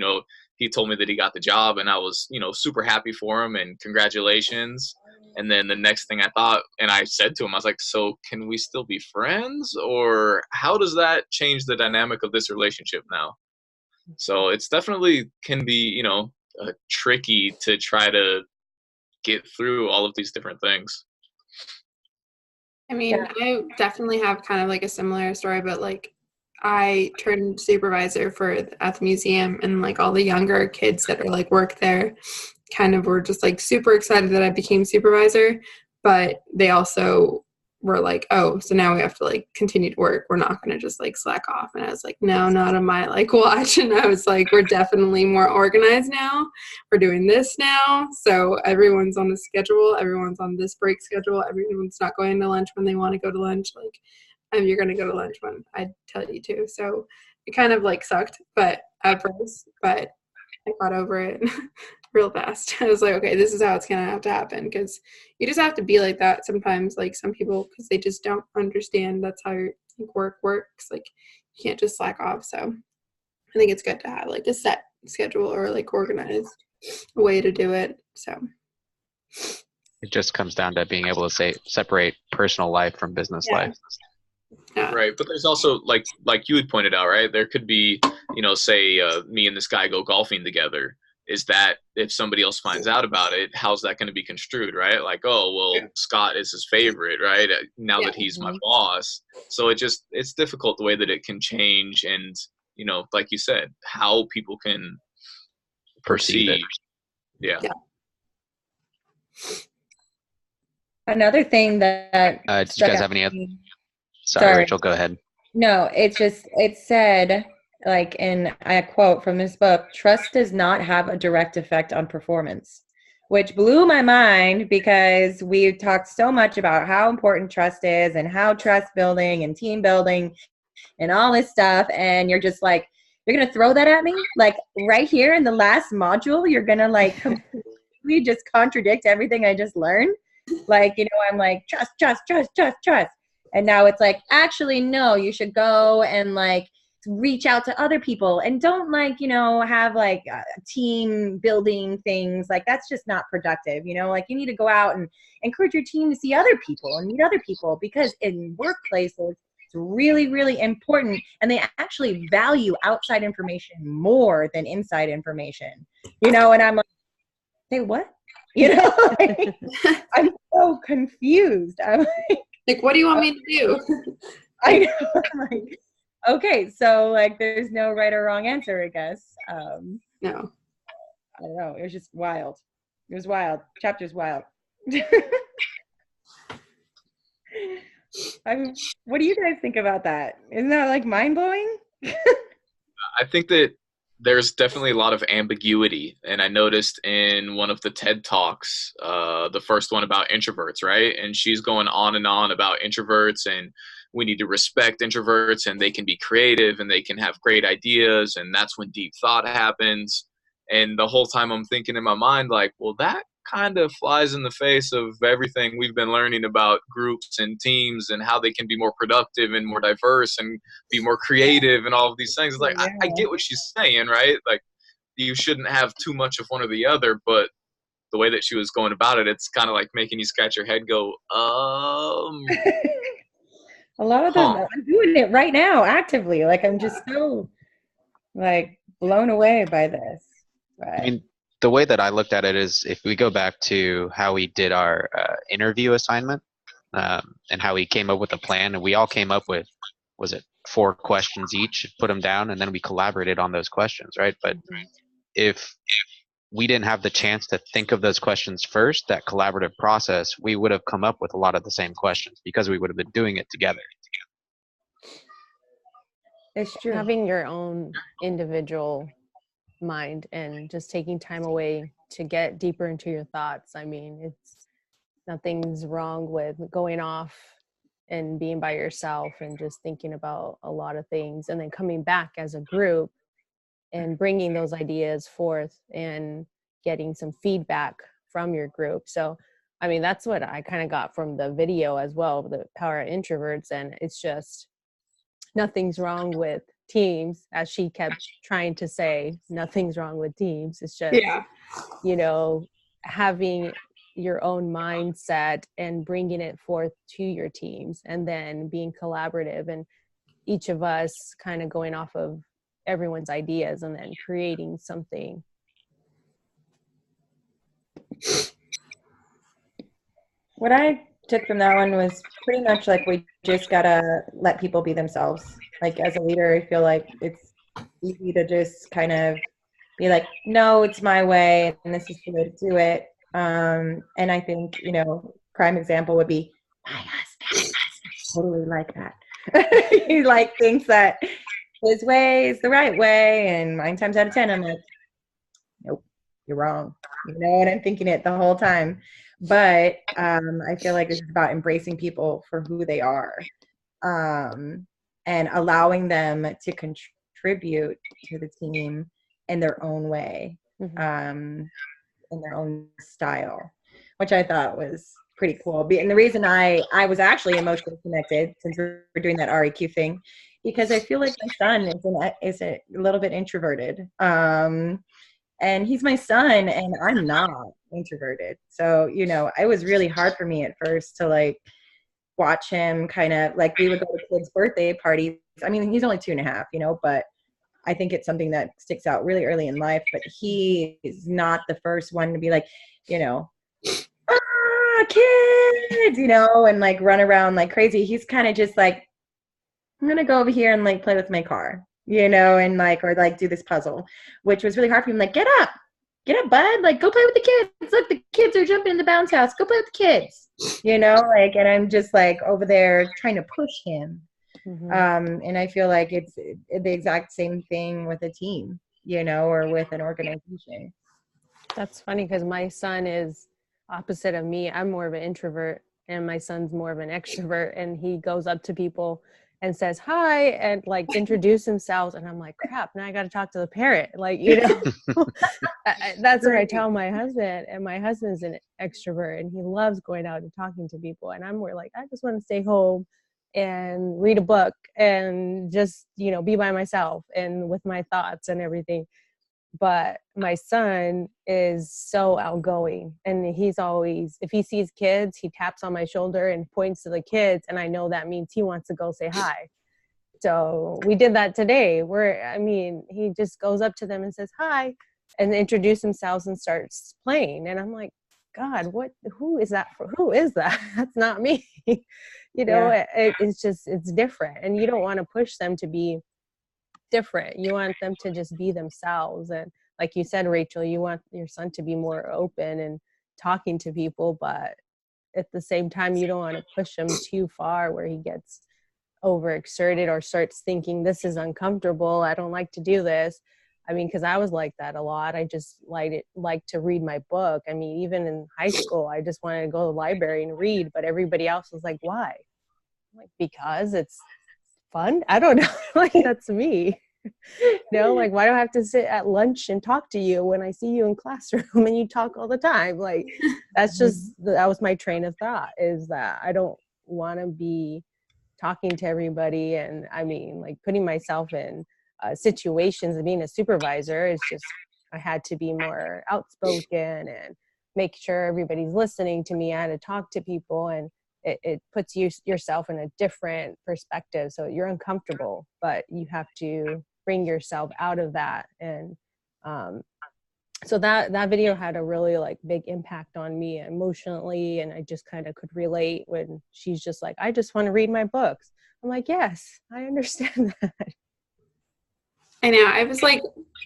told me that he got the job, and I was, super happy for him and congratulations. And then the next thing I thought, and I said to him, I was like, so can we still be friends, or how does that change the dynamic of this relationship now? So it's definitely can be, tricky to try to get through all of these different things. I mean, I definitely have kind of like a similar story, but like I turned supervisor at the museum, and like all the younger kids that are like work there kind of were just like super excited that I became supervisor, but they also were like, oh, so now we have to like continue to work. We're not going to just like slack off. And I was like, no, not on my like watch. And I was like, we're definitely more organized now. We're doing this now. So everyone's on the schedule. Everyone's on this break schedule. Everyone's not going to lunch when they want to go to lunch. Like, you're going to go to lunch when I tell you to. So it kind of like sucked, but at first, but I got over it real fast. I was like, okay, this is how it's going to have to happen, because you just have to be like that sometimes, like some people, because they just don't understand that's how your work works. Like, you can't just slack off. So I think it's good to have like a set schedule or like organized way to do it. So It just comes down to being able to separate personal life from business life. yeah. Right, but there's also like you had pointed out, right? There could be, say me and this guy go golfing together. Is that if somebody else finds out about it, how's that going to be construed, right? Like, oh, well, Scott is his favorite, right? Now that he's my boss. So it's difficult the way that it can change, and like you said, how people can Perceive it. Yeah. Another thing that Did you guys have any other? Sorry, Sorry. Rachel, go ahead. No, it said, like in a quote from this book, trust does not have a direct effect on performance, which blew my mind because we've talked so much about how important trust is and how trust building and team building and all this stuff. And you're just like, you're going to throw that at me? Like right here in the last module, you're going to like completely just contradict everything I just learned. Like, I'm like, trust. And now it's like, actually, no, you should go and like reach out to other people and don't like, have like team building things. Like that's just not productive. Like you need to go out and encourage your team to see other people and meet other people, because in workplaces, it's really, really important. And they actually value outside information more than inside information, and I'm like, say what? Like, I'm so confused. I'm Like, what do you want me to do? I know. I'm like, okay, so like there's no right or wrong answer, I guess. No. I don't know. It was just wild. It was wild. Chapter's wild. What do you guys think about that? Isn't that like mind blowing? I think that there's definitely a lot of ambiguity, and I noticed in one of the TED Talks, the first one about introverts, right? And she's going on and on about introverts, and we need to respect introverts, and they can be creative, and they can have great ideas, and that's when deep thought happens. And the whole time I'm thinking in my mind, like, well, that kind of flies in the face of everything we've been learning about groups and teams and how they can be more productive and more diverse and be more creative and all of these things. It's like, I get what she's saying, right? Like, you shouldn't have too much of one or the other, but the way that she was going about it, it's kind of like making you scratch your head, go, A lot of them, I'm doing it right now, actively. Like, I'm just so, like, blown away by this. But I mean, the way that I looked at it is, if we go back to how we did our interview assignment and how we came up with a plan, and we all came up with, was it 4 questions each, put them down, and then we collaborated on those questions, right? But if we didn't have the chance to think of those questions first, that collaborative process, we would have come up with a lot of the same questions because we would have been doing it together. it's true. Having your own individual mind and just taking time away to get deeper into your thoughts. I mean, nothing's wrong with going off and being by yourself and just thinking about a lot of things, and then coming back as a group and bringing those ideas forth and getting some feedback from your group. So, I mean, that's what I kind of got from the video as well, the Power of Introverts. And it's just, nothing's wrong with teams, as she kept trying to say, nothing's wrong with teams. It's just, having your own mindset and bringing it forth to your teams, and then being collaborative, and each of us kind of going off of everyone's ideas and then creating something. What I took from that one was pretty much like, we just gotta let people be themselves. Like, as a leader, I feel like it's easy to just kind of be like, no, it's my way and this is the way to do it. And I think, prime example would be my husband totally like that. He like thinks that his way is the right way, and 9 times out of 10 I'm like, nope, you're wrong. You know, and I'm thinking it the whole time. But I feel like this is about embracing people for who they are, and allowing them to contribute to the team in their own way, in their own style, which I thought was pretty cool. And the reason I was actually emotionally connected, since we're doing that REQ thing, because I feel like my son is a little bit introverted. And he's my son, and I'm not introverted. So, you know, it was really hard for me at first to like watch him kind of like, we would go to kids' birthday parties. I mean, he's only 2.5, you know, but I think it's something that sticks out really early in life. But he is not the first one to be like, you know, kids, you know, and like run around like crazy. He's kind of just like, I'm going to go over here and like play with my car, you know, and like, or like do this puzzle, which was really hard for him. Like, get up, bud. Like, go play with the kids. Look, the kids are jumping in the bounce house. Go play with the kids, you know, like, and I'm just like over there trying to push him. And I feel like it's the exact same thing with a team, you know, or with an organization. That's funny because my son is opposite of me. I'm more of an introvert and my son's more of an extrovert, and he goes up to people and says hi and like introduce himself, and I'm like, crap, now I got to talk to the parent, like, you know. That's what I tell my husband, and my husband's an extrovert and he loves going out and talking to people, and I'm more like, I just want to stay home and read a book and just, you know, be by myself and with my thoughts and everything. But my son is so outgoing, and he's always, if he sees kids, he taps on my shoulder and points to the kids, and I know that means he wants to go say hi. So we did that today, where, I mean, he just goes up to them and says hi and introduce themselves and starts playing, and I'm like, God, who is that for? Who is that? That's not me. You know, it's just, it's different, and you don't want to push them to be different. You want them to just be themselves. And like you said, Rachel, you want your son to be more open and talking to people, but at the same time, you don't want to push him too far where he gets overexerted or starts thinking, this is uncomfortable, I don't like to do this. I mean, because I was like that a lot. I just like to read my book. I mean, even in high school, I just wanted to go to the library and read, but everybody else was like, why? I'm like, because it's fun. I don't know. Like, that's me. You know, like, why do I have to sit at lunch and talk to you when I see you in classroom and you talk all the time? Like, that's just, that was my train of thought, is that I don't want to be talking to everybody. And I mean, like, putting myself in situations and being a supervisor is just, I had to be more outspoken and make sure everybody's listening to me. I had to talk to people, and it puts yourself in a different perspective. So you're uncomfortable, but you have to bring yourself out of that. And so that video had a really like big impact on me emotionally. And I just kind of could relate when she's just like, I just want to read my books. I'm like, yes, I understand that. I know. I was like,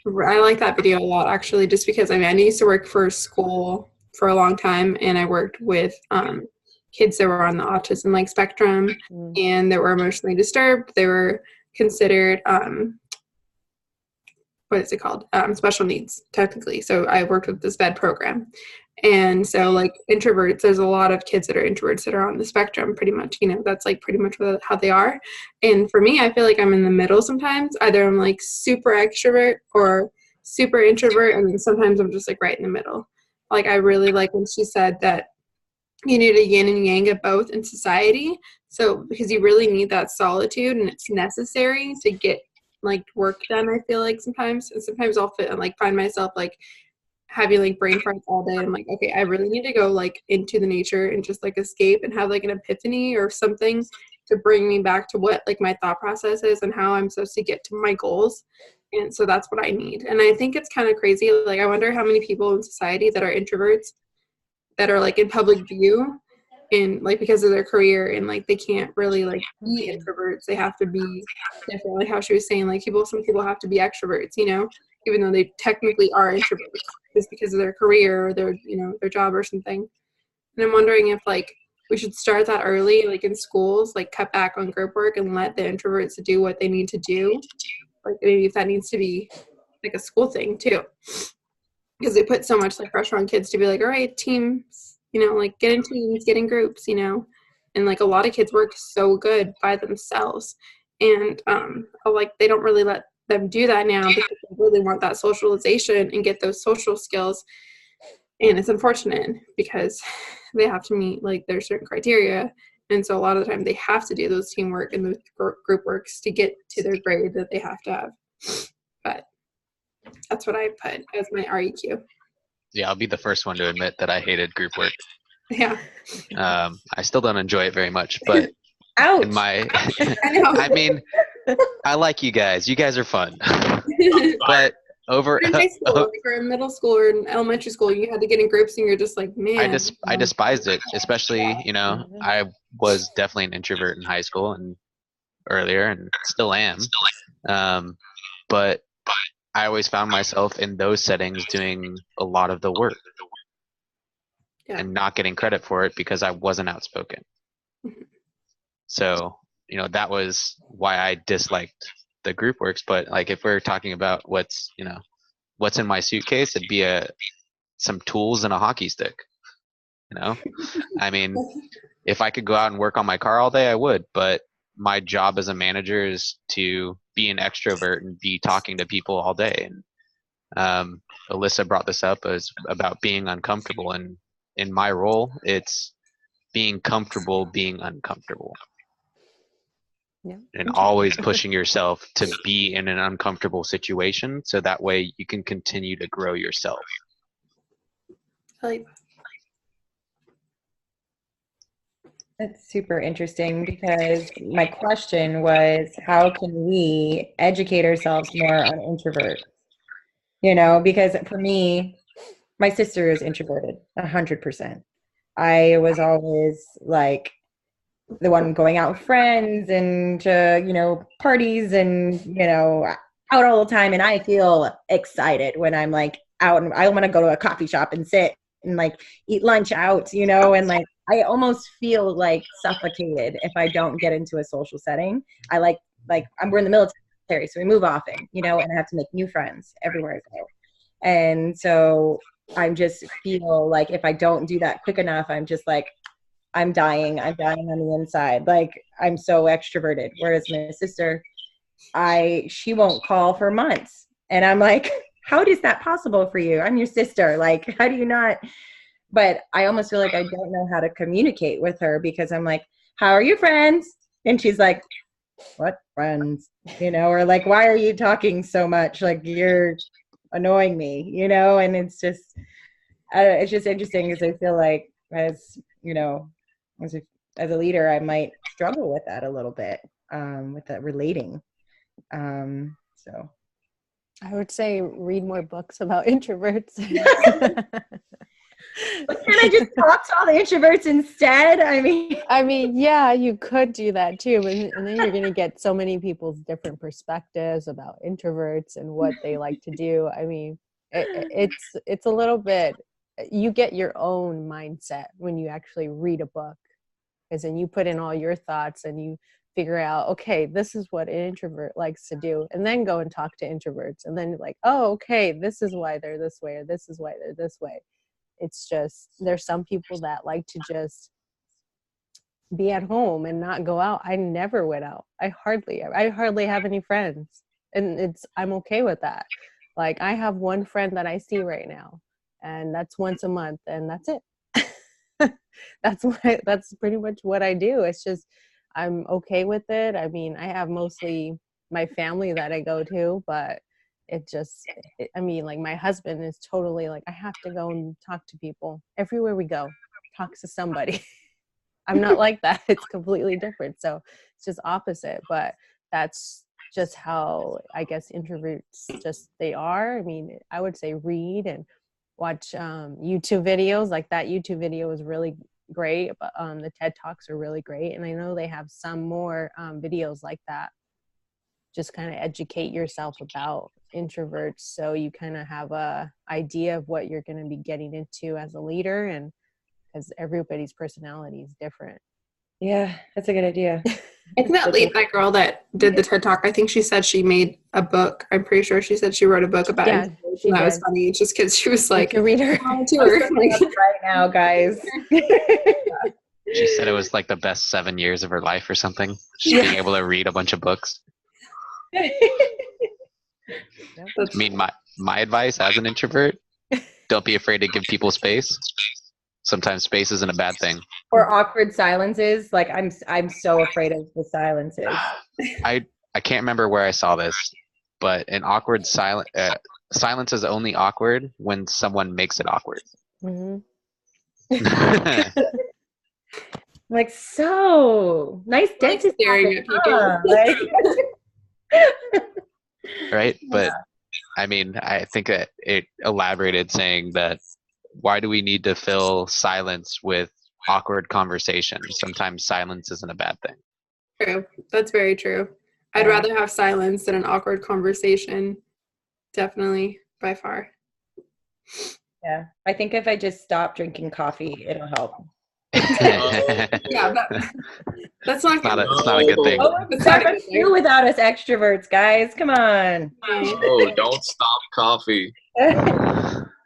I like that video a lot, actually, just because, I mean, I used to work for a school for a long time, and I worked with kids that were on the autism like spectrum and that were emotionally disturbed. They were considered what is it called? Special needs, technically. So I worked with the SPED program. And so, like, introverts, there's a lot of kids that are introverts that are on the spectrum, pretty much, you know, that's like pretty much how they are. And for me, I feel like I'm in the middle sometimes. Either I'm like super extrovert or super introvert, and then sometimes I'm just like right in the middle. Like, I really like when she said that you need a yin and yang of both in society. So, because you really need that solitude, and it's necessary to get like work done, I feel like sometimes. And sometimes I'll find myself like having like brain farts all day. I'm like, okay, I really need to go like into the nature and just like escape and have like an epiphany or something to bring me back to what like my thought process is and how I'm supposed to get to my goals. And so that's what I need. And I think it's kind of crazy. Like, I wonder how many people in society that are introverts that are like in public view, and like because of their career, and like they can't really like be introverts. They have to be different. Like how she was saying, like some people have to be extroverts, you know, even though they technically are introverts just because of their career or their, you know, their job or something. And I'm wondering if like we should start that early, like in schools, like cut back on group work and let the introverts do what they need to do. Like maybe if that needs to be like a school thing too, because they put so much like pressure on kids to be like, all right, teams, like get in teams, get in groups, and like a lot of kids work so good by themselves, and like they don't really let them do that now because they really want that socialization and get those social skills. And it's unfortunate because they have to meet like their certain criteria. And so a lot of the time they have to do those teamwork and those group works to get to their grade that they have to have. But that's what I put as my REQ. Yeah, I'll be the first one to admit that I hated group work. Yeah. I still don't enjoy it very much, but Ouch. in my, I know. I mean, I like you guys. You guys are fun. But over in high school, like, or in middle school or in elementary school, you had to get in groups and you're just like, man. I despised it, especially, I was definitely an introvert in high school and earlier and still am. But I always found myself in those settings doing a lot of the work and not getting credit for it because I wasn't outspoken. So, that was why I disliked the group works. But like, if we're talking about what's in my suitcase, it'd be some tools and a hockey stick. I mean, if I could go out and work on my car all day, I would. But my job as a manager is to be an extrovert and be talking to people all day. And Alyssa brought this up as about being uncomfortable, and in my role, it's being comfortable being uncomfortable. Yeah. And always pushing yourself to be in an uncomfortable situation so that way you can continue to grow yourself. That's super interesting because my question was, how can we educate ourselves more on introvert? Because for me, my sister is introverted 100%. I was always like the one going out with friends and parties and out all the time, and I feel excited when I'm like out, and I want to go to a coffee shop and sit and like eat lunch out, and like I almost feel like suffocated if I don't get into a social setting. I like we're in the military, so we move often, and I have to make new friends everywhere I go. And so I just feel like if I don't do that quick enough, I'm just like, I'm dying on the inside. Like, I'm so extroverted. Whereas my sister, she won't call for months. And I'm like, how is that possible for you? I'm your sister. Like, how do you not? But I almost feel like I don't know how to communicate with her because I'm like, how are your friends? And she's like, what friends? Or like, why are you talking so much? Like, you're annoying me, and it's just interesting because I feel like as a leader, I might struggle with that a little bit, with that relating. So I would say read more books about introverts. But can I just talk to all the introverts instead? I mean, yeah, you could do that too, and then you're going to get so many people's different perspectives about introverts and what they like to do. I mean, it's a little bit, you get your own mindset when you actually read a book, because then you put in all your thoughts and you figure out, okay, this is what an introvert likes to do, and then go and talk to introverts, and then like, oh, okay, this is why they're this way, or this is why they're this way. It's just, there's some people that like to just be at home and not go out. I never went out. I hardly have any friends, and I'm okay with that. Like, I have one friend that I see right now, and that's once a month, and that's it. That's pretty much what I do. It's just, I'm okay with it. I mean, I have mostly my family that I go to, but I mean, like, my husband is totally like, I have to go and talk to people everywhere we go, talk to somebody. I'm not like that. It's completely different. So it's just opposite, but that's just how I guess introverts they are. I mean, I would say read and watch YouTube videos. Like, that YouTube video is really great, but the TED Talks are really great. And I know they have some more videos like that. Just kind of educate yourself about introverts so you kind of have a idea of what you're going to be getting into as a leader. And because everybody's personality is different. Yeah, that's a good idea. Isn't that that girl that did the TED Talk? I think she said she made a book. I'm pretty sure she said she wrote a book about Yeah, it. she That was did. funny. It's just because she was Like like, a reader. on tour. Like, Right now, guys. She said it was like the best 7 years of her life or something. Just Yeah. being able to read a bunch of books. that's, I mean, my advice as an introvert, don't be afraid to give people space. Sometimes space isn't a bad thing. Or awkward silences. Like I'm so afraid of the silences. I can't remember where I saw this, but an awkward silence is only awkward when someone makes it awkward. Mhm. Like, so nice like dentist staring office, at people. huh? Like, Right? But I mean, I think that it elaborated saying that why do we need to fill silence with awkward conversation? Sometimes silence isn't a bad thing. True. That's very true. I'd Yeah. rather have silence than an awkward conversation. Definitely, by far. yeah, I think if I just stop drinking coffee, it'll help. Yeah, but that's not good. It's not a good thing. Oh, It's Starbucks not a good do without us extroverts, guys. Come on. Oh, don't stop coffee.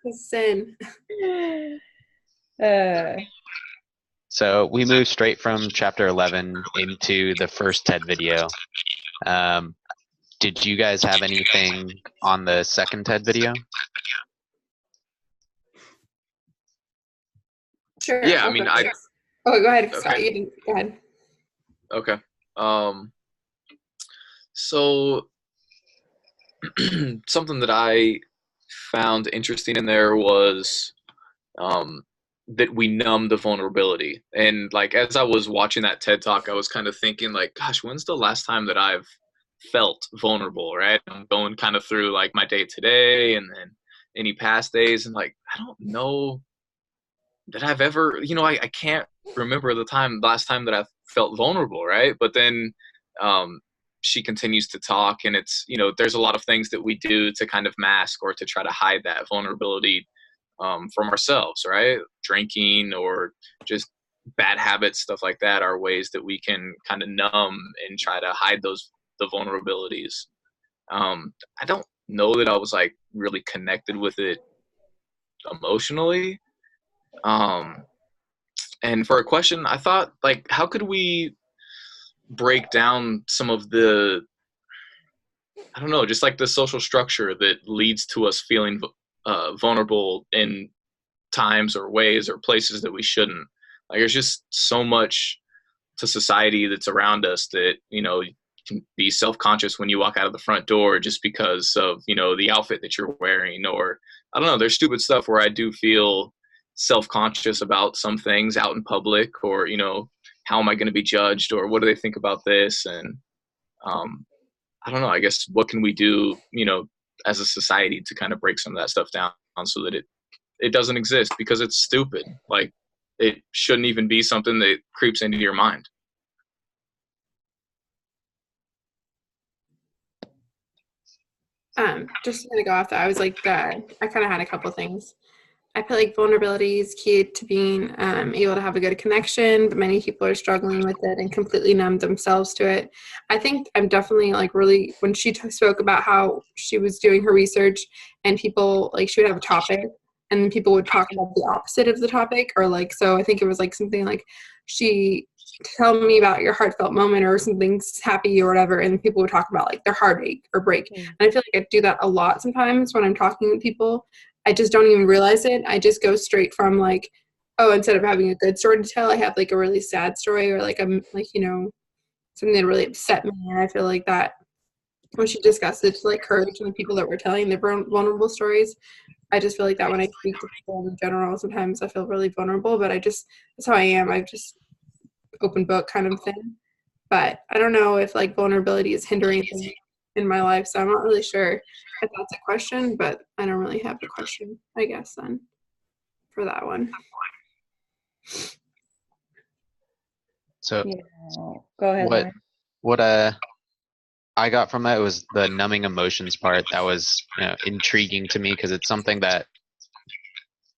It's sin. So we move straight from chapter 11 into the first TED video. Did you guys have anything on the second TED video? Sure. Yeah, I I'll mean, go next. Oh, go ahead, Scott. Okay. You can go ahead. Okay. So something that I found interesting in there was that we numb the vulnerability. And like as I was watching that TED Talk, I was kind of thinking like, gosh, when's the last time that I've felt vulnerable, right? I'm going kind of through like my day today and then any past days, and like I don't know that I've ever, I can't remember the last time that I felt vulnerable, right? But then she continues to talk, and it's, there's a lot of things that we do to kind of mask or to try to hide that vulnerability from ourselves, right? Drinking or just bad habits, stuff like that, are ways that we can kind of numb and try to hide the vulnerabilities. I don't know that I was like really connected with it emotionally. And for a question, I thought like, how could we break down some of the, I don't know, just like the social structure that leads to us feeling vulnerable in times or ways or places that we shouldn't. Like there's just so much to society that's around us that, you can be self-conscious when you walk out of the front door just because of, the outfit that you're wearing, or I don't know, there's stupid stuff where I do feel self-conscious about some things out in public, or, how am I going to be judged, or what do they think about this? And I don't know, I guess what can we do, as a society to kind of break some of that stuff down so that it doesn't exist, because it's stupid. Like it shouldn't even be something that creeps into your mind. Just gonna go off that. I was like, I kind of had a couple things. I feel like vulnerability is key to being able to have a good connection, but many people are struggling with it and completely numb themselves to it. I think I'm definitely like really, when she spoke about how she was doing her research and people, like she would have a topic and then people would talk about the opposite of the topic, or like, so I think it was like something like she tell me about your heartfelt moment or something's happy or whatever, and people would talk about like their heartache or break. And I feel like I do that a lot sometimes when I'm talking with people. I just don't even realize it. I just go straight from like, oh, instead of having a good story to tell, I have like a really sad story, or like something that really upset me. And I feel like that when she discussed it to like courage and the people that were telling their vulnerable stories, I just feel like that when I speak to people in general, sometimes I feel really vulnerable, but that's how I am. I just open book kind of thing. But I don't know if like vulnerability is hindering things in my life, so I'm not really sure if that's a question, but I don't really have a question, I guess, then for that one. So Go ahead. Lauren. what I got from that was the numbing emotions part. That was intriguing to me because it's something that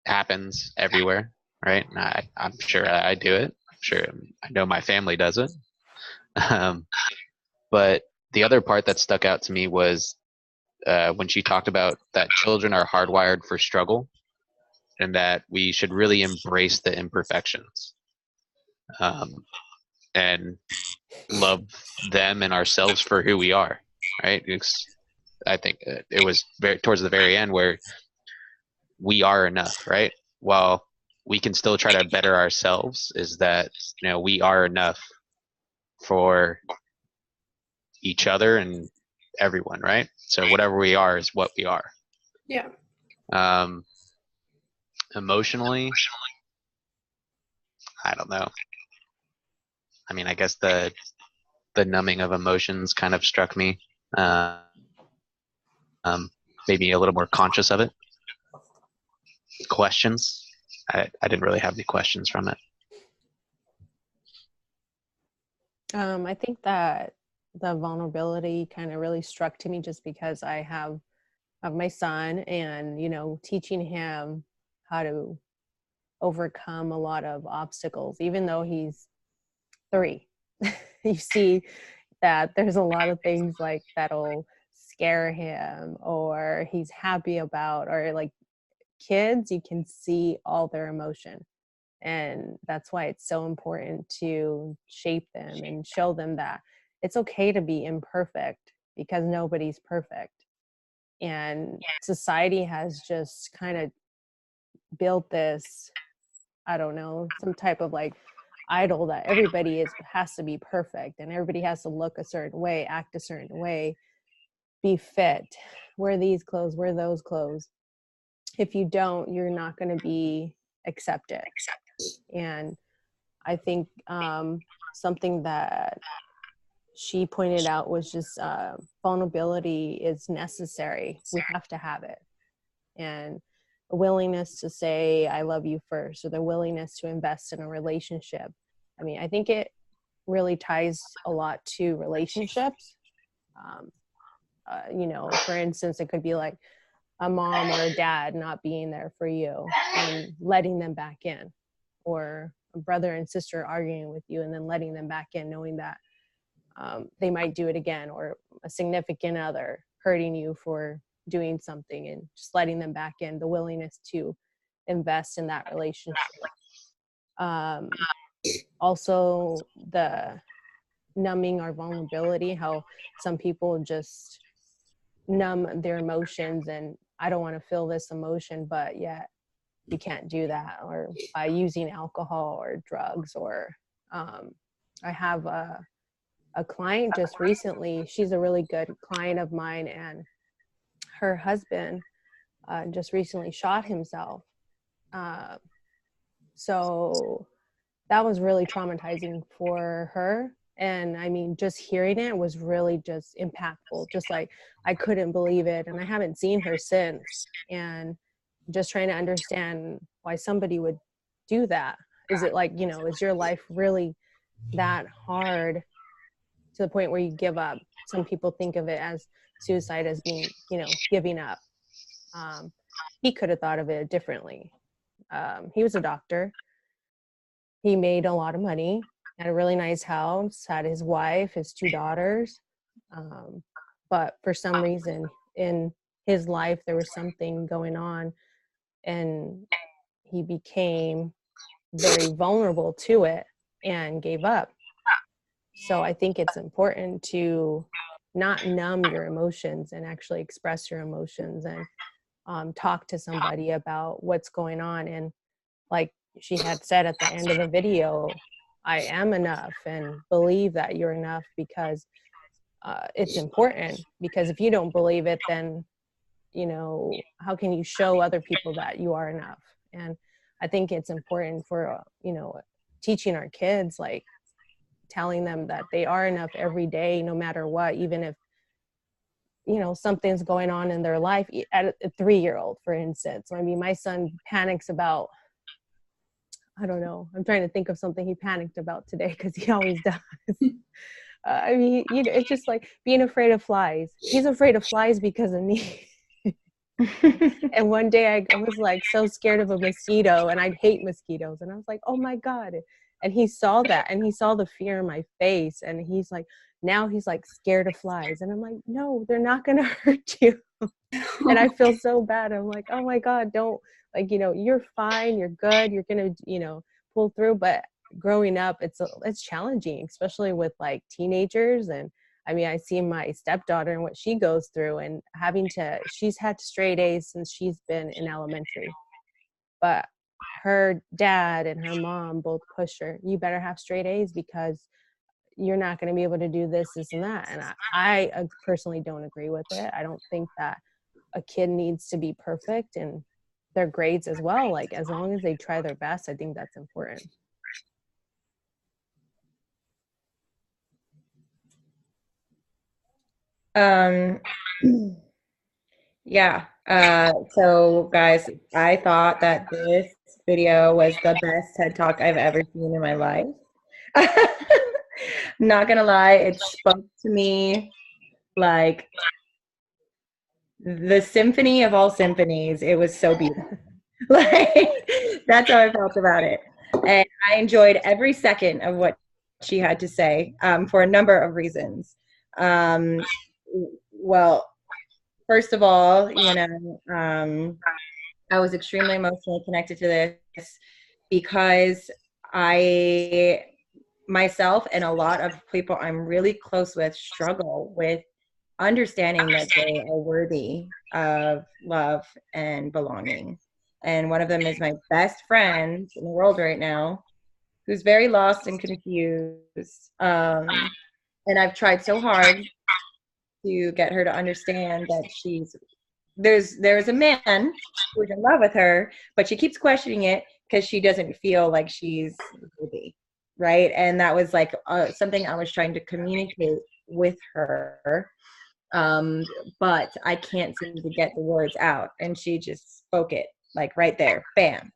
happens everywhere. right? And I'm sure I do it. I'm sure I know my family does it. But the other part that stuck out to me was when she talked about that children are hardwired for struggle and that we should really embrace the imperfections um, and love them and ourselves for who we are, right? I think it was towards the very end where we are enough, right? While we can still try to better ourselves, is that we are enough for each other and everyone, right? So whatever we are is what we are. Yeah. Emotionally, I don't know. I mean, I guess the numbing of emotions kind of struck me. Maybe a little more conscious of it. Questions. I didn't really have any questions from it. I think that the vulnerability kind of really struck to me just because I have my son, and teaching him how to overcome a lot of obstacles, even though he's 3. You see that there's a lot of things like that'll scare him or he's happy about, or like kids, you can see all their emotion. And that's why it's so important to shape them and show them that it's okay to be imperfect, because nobody's perfect. And society has just kind of built this, I don't know, some type of like idol that everybody has to be perfect and everybody has to look a certain way, act a certain way, be fit, wear these clothes, wear those clothes. If you don't, you're not going to be accepted. And I think something that she pointed out was just vulnerability is necessary. We have to have it. And a willingness to say, I love you first, or the willingness to invest in a relationship. I mean, I think it really ties a lot to relationships. For instance, it could be like a mom or a dad not being there for you and letting them back in, or a brother and sister arguing with you and then letting them back in, knowing that they might do it again, or a significant other hurting you for doing something and just letting them back in, the willingness to invest in that relationship. Also, the numbing our vulnerability, how some people just numb their emotions and I don't want to feel this emotion, but yet you can't do that, or by using alcohol or drugs. Or I have a client just recently, she's a really good client of mine, and her husband just recently shot himself. So that was really traumatizing for her. And I mean, just hearing it was really just impactful. Just like, I couldn't believe it. And I haven't seen her since. And just trying to understand why somebody would do that. Is it like, is your life really that hard to the point where you give up? Some people think of it as suicide as being, giving up. He could have thought of it differently. He was a doctor. He made a lot of money, had a really nice house, had his wife, his 2 daughters. But for some reason in his life, there was something going on, and he became very vulnerable to it and gave up. So I think it's important to not numb your emotions and actually express your emotions, and talk to somebody about what's going on. And like she had said at the end of the video, I am enough, and believe that you're enough, because it's important. Because if you don't believe it, then how can you show other people that you are enough? And I think it's important for teaching our kids, like telling them that they are enough every day, no matter what. Even if something's going on in their life. At a 3-year-old, for instance, I mean, my son panics about, I don't know, I'm trying to think of something he panicked about today, because he always does. I mean, it's just like being afraid of flies. He's afraid of flies because of me. And one day I was like so scared of a mosquito, and I hate mosquitoes. And I was like, oh my God. And he saw that, and he saw the fear in my face. And he's like, now he's like scared of flies. And I'm like, no, they're not going to hurt you. And I feel so bad. I'm like, oh my God, don't, like, you're fine. You're good. You're going to, pull through. But growing up, it's challenging, especially with like teenagers. And I mean, I see my stepdaughter and what she goes through, and she's had straight A's since she's been in elementary. But her dad and her mom both push her, you better have straight A's because you're not going to be able to do this, and that. And I personally don't agree with it. I don't think that a kid needs to be perfect, and their grades as well. Like, as long as they try their best, I think that's important. Yeah. So guys, I thought that this video was the best TED Talk I've ever seen in my life. Not gonna lie, it spoke to me like the symphony of all symphonies. It was so beautiful. Like, that's how I felt about it. And I enjoyed every second of what she had to say, for a number of reasons. Well, first of all, I was extremely emotionally connected to this because I myself and a lot of people I'm really close with struggle with understanding that they are worthy of love and belonging. And one of them is my best friend in the world right now, who's very lost and confused. And I've tried so hard to get her to understand that there's a man who's in love with her, but she keeps questioning it because she doesn't feel like she's worthy, right? And that was like something I was trying to communicate with her, but I can't seem to get the words out, and she just spoke it like right there, bam,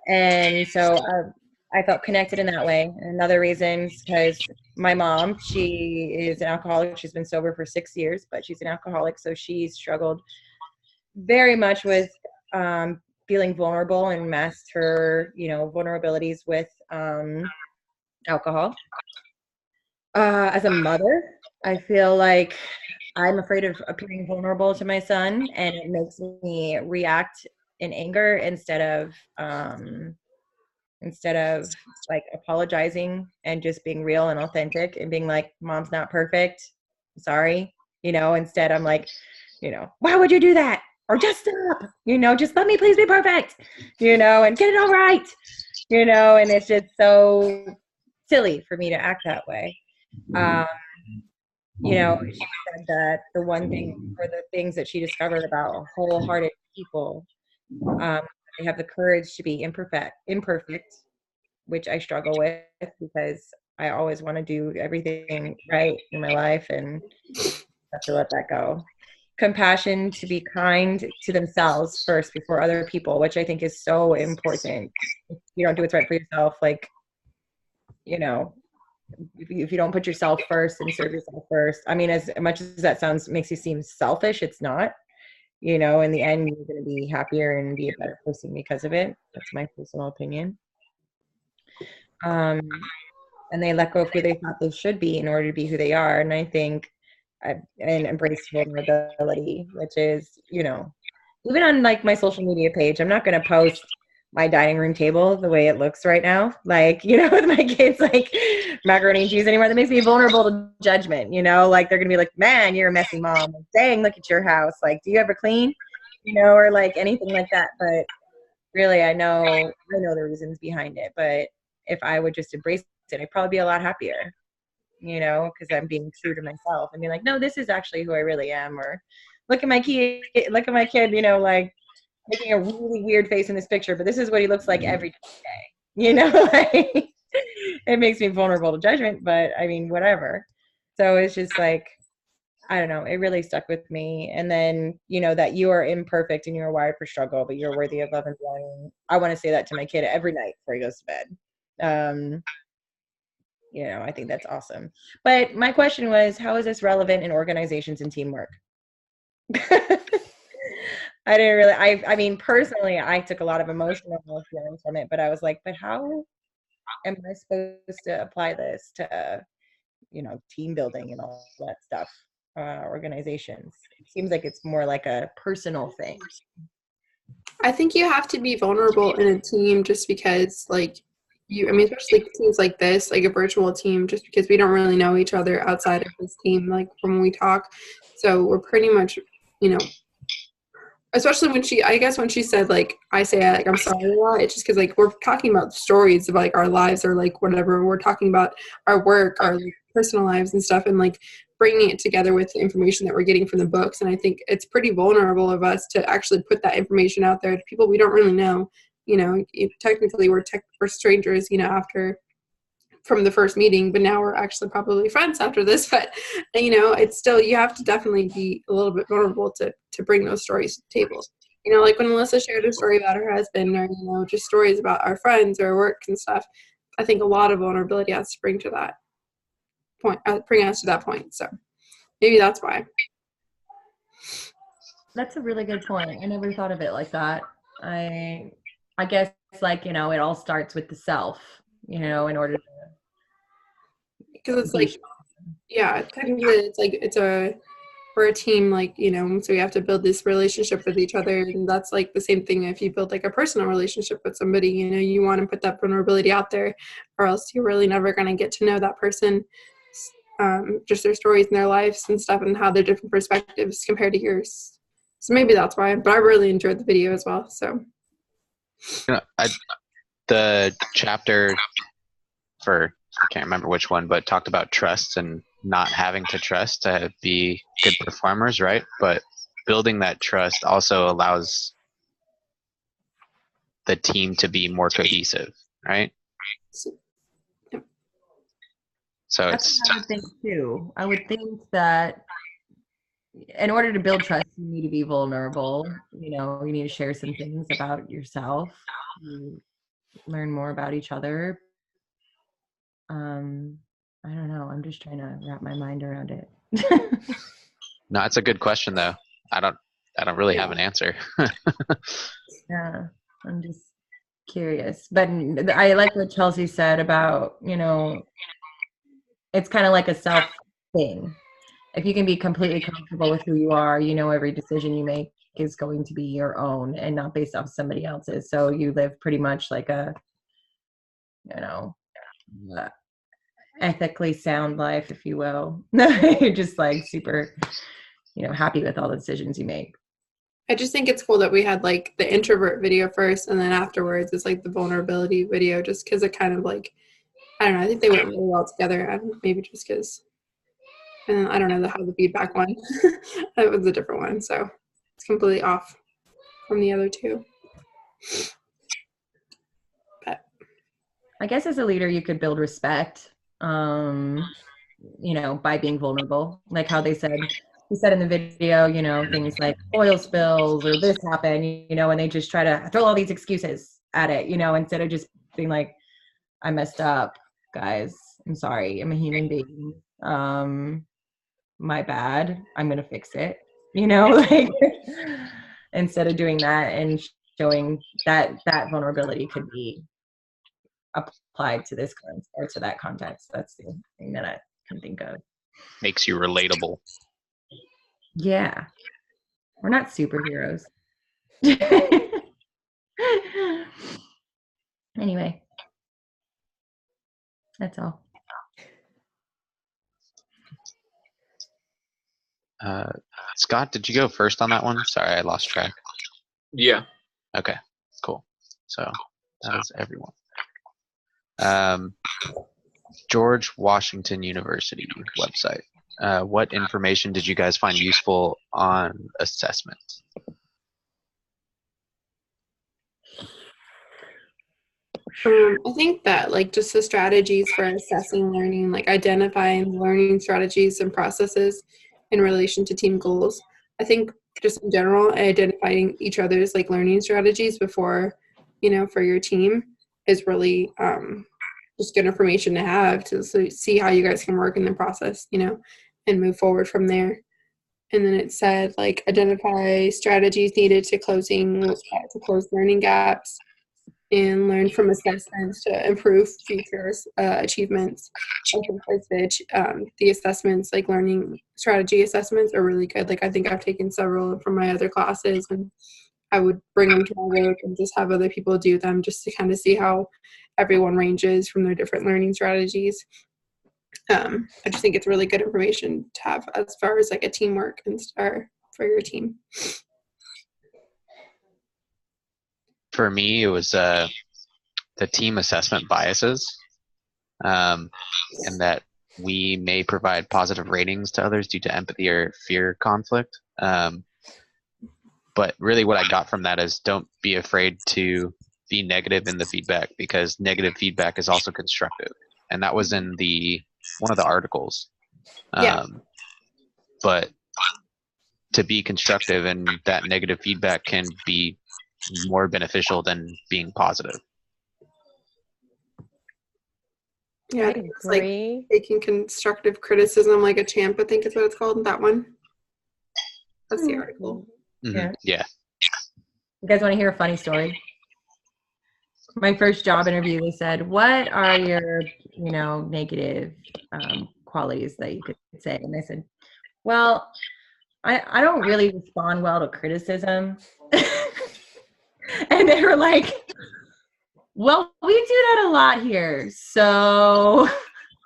And so I felt connected in that way. And another reason is because my mom, she is an alcoholic. She's been sober for 6 years, but she's an alcoholic. So she struggled very much with feeling vulnerable and masked her, vulnerabilities with alcohol. As a mother, I feel like I'm afraid of appearing vulnerable to my son, and it makes me react in anger instead of like apologizing and just being real and authentic and being like, mom's not perfect, sorry, instead I'm like, why would you do that? Or just stop, just let me please be perfect, and get it all right, and it's just so silly for me to act that way. She said that the one thing, or the things that she discovered about wholehearted people, they have the courage to be imperfect, which I struggle with because I always want to do everything right in my life and have to let that go. Compassion, to be kind to themselves first before other people, which I think is so important. If you don't do what's right for yourself, like, if you don't put yourself first and serve yourself first, I mean, as much as that makes you seem selfish, it's not. In the end, you're going to be happier and be a better person because of it. That's my personal opinion. And they let go of who they thought they should be in order to be who they are. And I think and embrace vulnerability, which is, even on like my social media page, I'm not going to post my dining room table the way it looks right now, like, with my kids, like macaroni and cheese anymore. That makes me vulnerable to judgment, like they're gonna be like, man, you're a messy mom, like, dang, look at your house, like, do you ever clean, or like anything like that. But really, I know the reasons behind it. But if I would just embrace it, I'd probably be a lot happier, because I'm being true to myself and be like, no, this is actually who I really am. Or look at my kid, like making a really weird face in this picture, but this is what he looks like every day. Like, it makes me vulnerable to judgment, but I mean, whatever. So it's just like, I don't know, it really stuck with me. And then, that you are imperfect and you're wired for struggle, but you're worthy of love and belonging. I want to say that to my kid every night before he goes to bed. I think that's awesome. But my question was, how is this relevant in organizations and teamwork? I didn't really, I mean, personally, I took a lot of emotional feelings from it, but I was like, but how am I supposed to apply this to, team building and all that stuff, organizations? It seems like it's more like a personal thing. I think you have to be vulnerable in a team just because, like, especially teams like this, like a virtual team, just because we don't really know each other outside of this team, like when we talk. So we're pretty much, especially when she said, like, I say, like, I'm sorry a lot, it's just because, like, we're talking about stories of, like, our lives or, like, whatever. We're talking about our work, our, like, personal lives and stuff, and, like, bringing it together with the information that we're getting from the books. And I think it's pretty vulnerable of us to actually put that information out there to people we don't really know. Technically we're strangers, after from the first meeting, but now we're actually probably friends after this. But it's still, you have to definitely be a little bit vulnerable to bring those stories to the table. Like when Melissa shared a story about her husband, or just stories about our friends or work and stuff. I think a lot of vulnerability has to bring to that point, bring us to that point. So maybe that's why. That's a really good point. I never thought of it like that. I guess, like, it all starts with the self, in order to, because it's like, yeah, technically we're a team, like, so we have to build this relationship with each other. And that's like the same thing if you build like a personal relationship with somebody, you want to put that vulnerability out there, or else you're really never going to get to know that person, just their stories and their lives and stuff, and how their different perspectives compared to yours. So maybe that's why, but I really enjoyed the video as well. So the chapter for, I can't remember which one, but talked about trust and not having to trust to be good performers, right? But building that trust also allows the team to be more cohesive, right? So that's what I would think too. I would think that in order to build trust, you need to be vulnerable. You need to share some things about yourself, learn more about each other. I don't know. I'm just trying to wrap my mind around it. No, it's a good question though. I don't really have an answer. Yeah, I'm just curious. But I like what Chelsea said about, it's kind of like a self thing. If you can be completely comfortable with who you are, every decision you make is going to be your own and not based off somebody else's. So you live pretty much like a, ethically sound life, if you will. You're just like super, happy with all the decisions you make. I just think it's cool that we had like the introvert video first, and then afterwards it's like the vulnerability video, just because it kind of like, I don't know, I think they went really well together. Maybe just because, and I don't know how the feedback went. That was a different one, so it's completely off from the other two. But I guess as a leader, you could build respect, by being vulnerable, like how he said in the video, things like oil spills or this happened, and they just try to throw all these excuses at it, instead of just being like, I messed up, guys. I'm sorry. I'm a human being. My bad. I'm going to fix it, like instead of doing that and showing that vulnerability could be applied to this or to that context. That's the thing that I can think of. Makes you relatable. Yeah. We're not superheroes. Anyway. That's all. Scott, did you go first on that one? Sorry, I lost track. Yeah. Okay, cool. So that was everyone. George Washington University website. What information did you guys find useful on assessment? I think that like just the strategies for assessing learning, like identifying learning strategies and processes in relation to team goals. I think just in general, identifying each other's like learning strategies before, for your team is really just good information to have to see how you guys can work in the process, and move forward from there. and then it said like identify strategies needed to close learning gaps and learn from assessments to improve future achievements. I think the assessments, like learning strategy assessments, are really good. Like I think I've taken several from my other classes, and I would bring them to my work and just have other people do them just to kind of see how everyone ranges from their different learning strategies. I just think it's really good information to have as far as like a teamwork and for your team. For me, it was the team assessment biases, and that we may provide positive ratings to others due to empathy or fear conflict. But really what I got from that is don't be afraid to be negative in the feedback, because negative feedback is also constructive. And that was in one of the articles. Yeah. But to be constructive, and that negative feedback can be more beneficial than being positive. Yeah, I it's like agree. taking constructive criticism like a champ, I think is what it's called, that one. That's the article. Mm-hmm. Yeah. You guys want to hear a funny story? My first job interview, they said, what are your, negative qualities that you could say? And I said, well, I don't really respond well to criticism. And they were like, well, we do that a lot here. So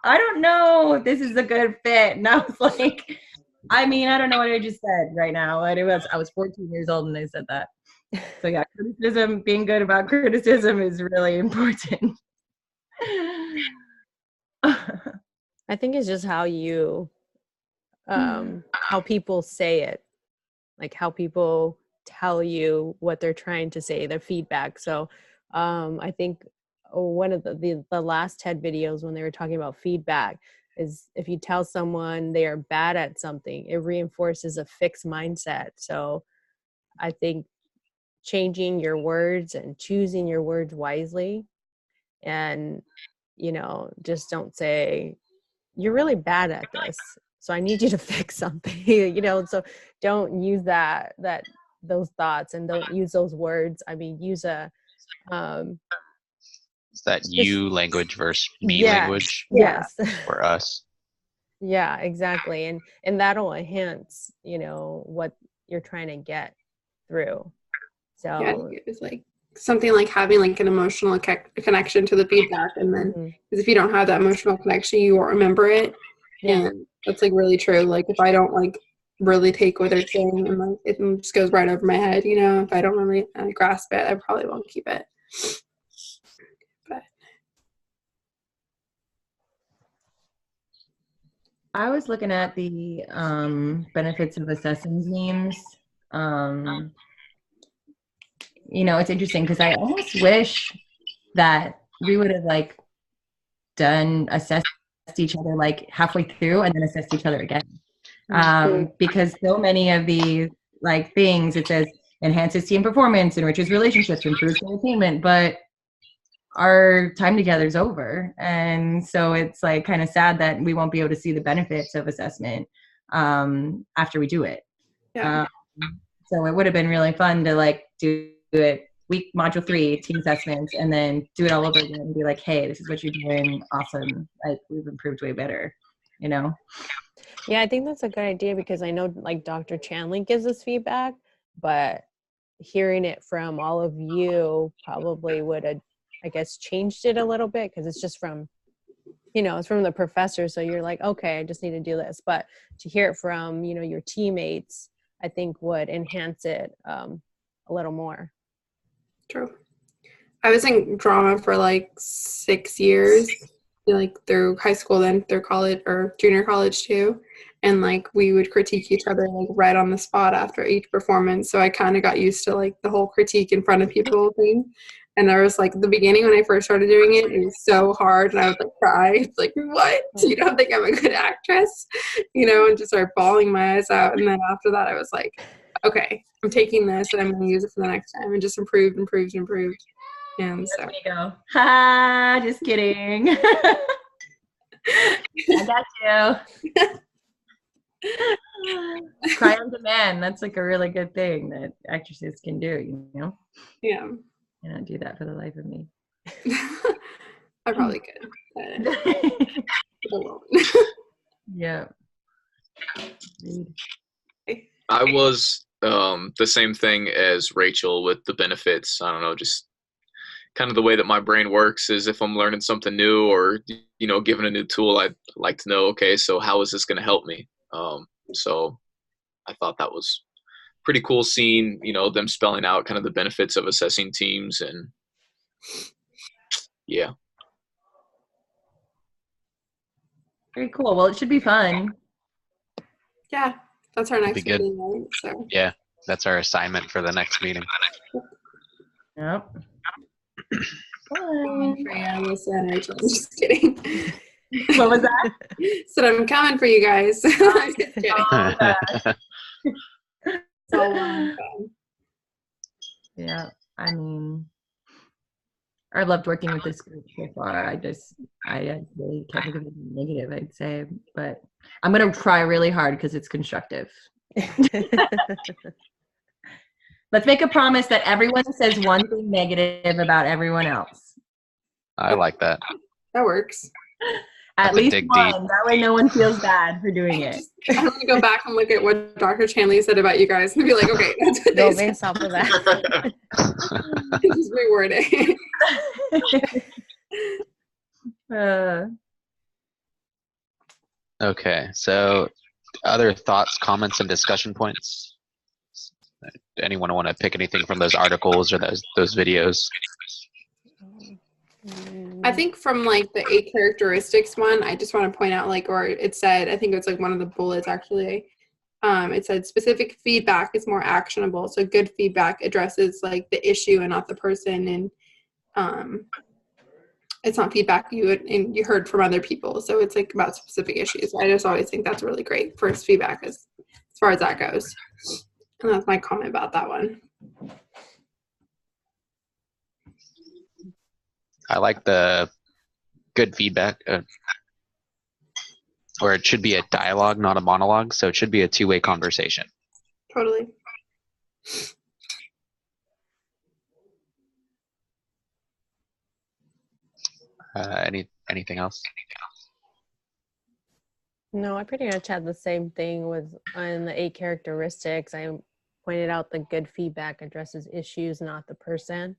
I don't know if this is a good fit. And I was like, I don't know what I just said right now. And I was 14 years old and they said that. So yeah, criticism, being good about criticism is really important. I think it's just how you, how people say it, like how people tell you what they're trying to say, their feedback. So I think one of the last TED videos when they were talking about feedback is if you tell someone they are bad at something, it reinforces a fixed mindset. So I think changing your words and choosing your words wisely, and just don't say you're really bad at this, so I need you to fix something. So don't use those thoughts, and don't use those words. Use a Is that you language versus me language yes for us? Yeah, exactly. And that'll enhance what you're trying to get through. So yeah, it was like something like having like an emotional connection to the feedback, and then because if you don't have that emotional connection, you won't remember it. Yeah. And that's like really true. Like if I don't like really take what they're saying, and like it just goes right over my head, if I don't really grasp it, I probably won't keep it. But I was looking at the benefits of assessing teams. It's interesting because I almost wish that we would have assessed each other like halfway through and then assessed each other again. Because so many of these things, it says enhances team performance, enriches relationships, improves entertainment, but our time together is over. And so it's kind of sad that we won't be able to see the benefits of assessment after we do it. yeah. So it would have been really fun to do it module 3 team assessments, and then do it all over again and be like, hey, this is what you're doing, awesome, we've improved way better. Yeah, I think that's a good idea, because I know Dr. Chanley gives us feedback, but hearing it from all of you probably would have, I guess, changed it a little bit, because it's just from it's from the professor, so you're like, okay, I just need to do this. But to hear it from your teammates, I think would enhance it a little more. True. I was in drama for 6 years, through high school, then through college or junior college too. And we would critique each other right on the spot after each performance. So I kind of got used to the whole critique in front of people thing. And I was the beginning when I first started doing it, it was so hard, and I would cry. It's what? You don't think I'm a good actress? And just start bawling my eyes out. And then after that, I was like, okay, I'm taking this and I'm going to use it for the next time, and just improved. And so there you go. Ha! Just kidding. I got you. Cry on demand. That's like a really good thing that actresses can do, you know? Yeah. I don't do that for the life of me. I probably could. But I won't. Yeah. Agreed. I was the same thing as Rachel with the benefits. I don't know, just kind of the way that my brain works is if I'm learning something new or given a new tool, I'd like to know, okay, so how is this going to help me? So I thought that was pretty cool seeing them spelling out kind of the benefits of assessing teams, and yeah. Very cool. Well, it should be fun. Yeah, that's our next be good. meeting, right? So Yeah, that's our assignment for the next meeting. Yep. coming Fun. for you, Alyssa and Rachel. I'm just kidding. What was that? Said I'm coming for you guys. I'm just kidding. It's all fun. Yeah. I mean, I loved working with this group so far. I really can't think of anything negative, I'd say, but I'm going to try really hard because it's constructive. Let's make a promise that everyone says one thing negative about everyone else. I like that. That works. At Have to least dig one. deep. That way no one feels bad for doing it. I'm gonna go back and look at what Dr. Chanley said about you guys and be like, okay, that's what Go they said. based off of that. Just reword it. Okay, so other thoughts, comments, and discussion points? Anyone want to pick anything from those articles or those videos? I think from like the 8 characteristics one, I just want to point out or it said, I think it's like one of the bullets actually. It said specific feedback is more actionable. So good feedback addresses like the issue and not the person, and it's not feedback you heard from other people. So it's like about specific issues. I just always think that's really great first feedback as far as that goes. And that's my comment about that one. I like the good feedback, or it should be a dialogue, not a monologue. So it should be a two-way conversation. Totally. Anything else? No, I pretty much had the same thing with on the 8 characteristics. I pointed out the good feedback addresses issues, not the person.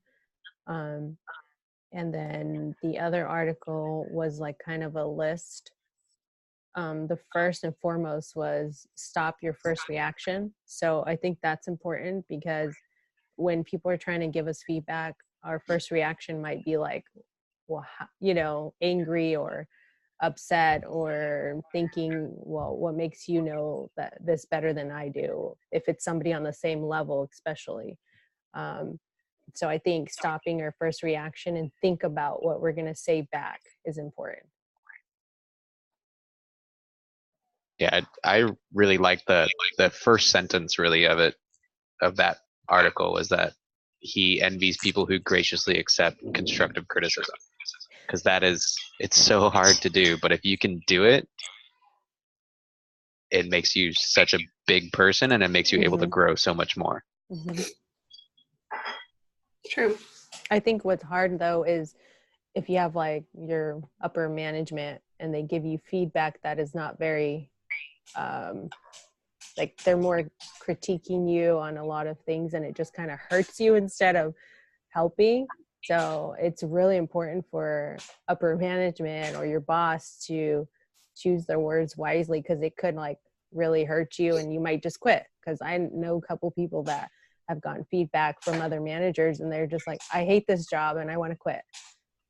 And then the other article was like kind of a list. The first and foremost was stop your first reaction. So I think that's important because when people are trying to give us feedback, our first reaction might be like, well, angry or upset or thinking, well, what makes you know that this better than I do? If it's somebody on the same level, especially. So I think stopping our first reaction and think about what we're going to say back is important. Yeah, I really like the first sentence really of that article was that he envies people who graciously accept constructive criticism, because it's so hard to do, but if you can do it, it makes you such a big person and it makes you able to grow so much more. True. I think what's hard though is if you have like your upper management and they give you feedback that is not very like they're more critiquing you on a lot of things and it just kind of hurts you instead of helping. So it's really important for upper management or your boss to choose their words wisely, because it could like really hurt you and you might just quit. Because I know a couple people that have gotten feedback from other managers and they're just like, I hate this job and I want to quit.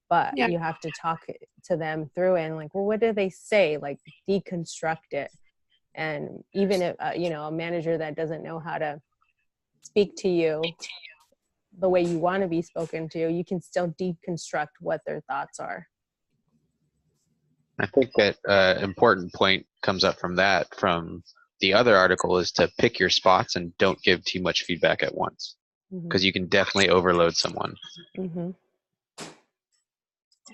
But you have to talk to them through it and like, well, what do they say? Like deconstruct it. And even if, a manager that doesn't know how to speak to you the way you want to be spoken to, you can still deconstruct what their thoughts are. I think that important point comes up from the other article is to pick your spots and don't give too much feedback at once, because you can definitely overload someone.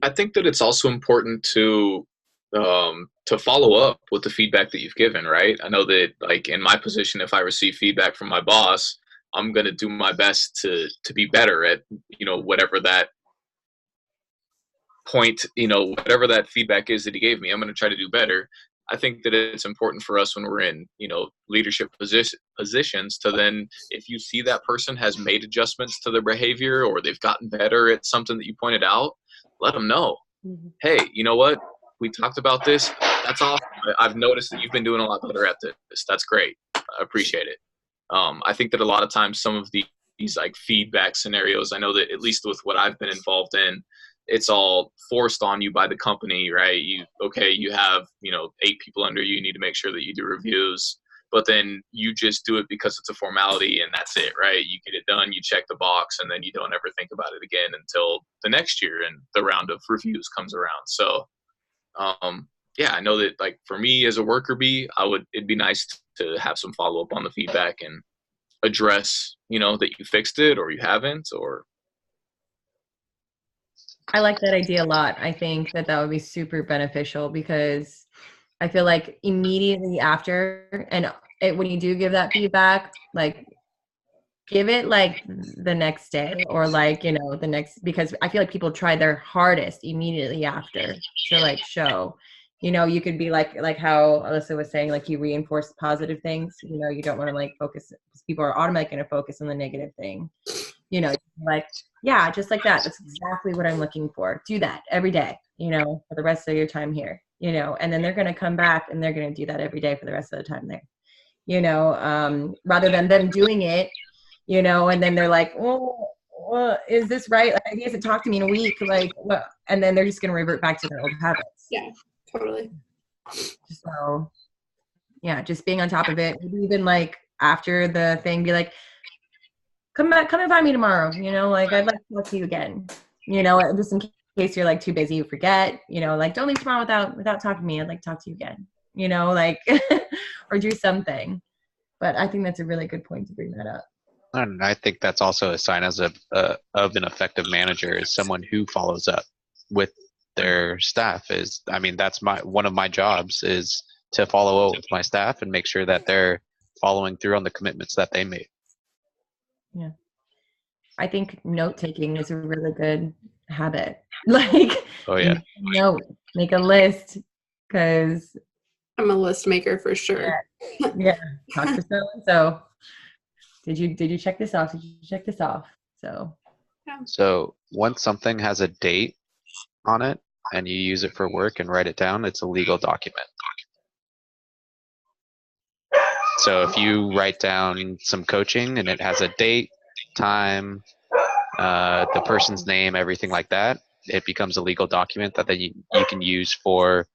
I think that it's also important to to follow up with the feedback that you've given, right? I know that, like, in my position, if I receive feedback from my boss, I'm going to do my best to be better at, whatever that point, whatever that feedback is that he gave me, I'm going to try to do better. I think that it's important for us when we're in, leadership positions to then, if you see that person has made adjustments to their behavior or they've gotten better at something that you pointed out, let them know. Hey, you know what? We talked about this. That's awesome. I've noticed that you've been doing a lot better at this. That's great. I appreciate it. I think that a lot of times some of these like feedback scenarios, I know that at least with what I've been involved in, it's all forced on you by the company, right? You have, 8 people under you. You need to make sure that you do reviews, but then you just do it because it's a formality and that's it, right? You get it done, you check the box, and then you don't ever think about it again until the next year and the round of reviews comes around. So, yeah, I know that, like, for me as a worker bee, it'd be nice to have some follow up on the feedback and address, that you fixed it or you haven't, or. I like that idea a lot. I think that would be super beneficial because I feel like immediately after, and when you do give that feedback, like, give it like the next day or like, the next, because I feel like people try their hardest immediately after to like show, you could be like how Alyssa was saying, like, you reinforce positive things, you don't want to like focus, because people are automatically going to focus on the negative thing, like, yeah, just like that. That's exactly what I'm looking for. Do that every day, for the rest of your time here, and then they're going to come back and they're going to do that every day for the rest of the time there, rather than them doing it, and then they're like, well, is this right? Like, he hasn't talked to me in a week. Like, what? And then they're just going to revert back to their old habits. Yeah, totally. So, yeah, just being on top of it. Maybe even like after the thing, be like, come and find me tomorrow. Like, I'd like to talk to you again. Just in case you're like too busy, you forget. Like, don't leave tomorrow without talking to me. I'd like to talk to you again. Like, or do something. But I think that's a really good point to bring that up. And I think that's also a sign of an effective manager is someone who follows up with their staff. That's one of my jobs is to follow up with my staff and make sure that they're following through on the commitments that they made. Yeah. I think note taking is a really good habit. Like, oh yeah, make a list, because I'm a list maker for sure. Yeah. Talk to so. Did you check this off? Did you check this off? So. Yeah. So once something has a date on it and you use it for work and write it down, it's a legal document. So if you write down some coaching and it has a date, time, the person's name, everything like that, it becomes a legal document that then you can use for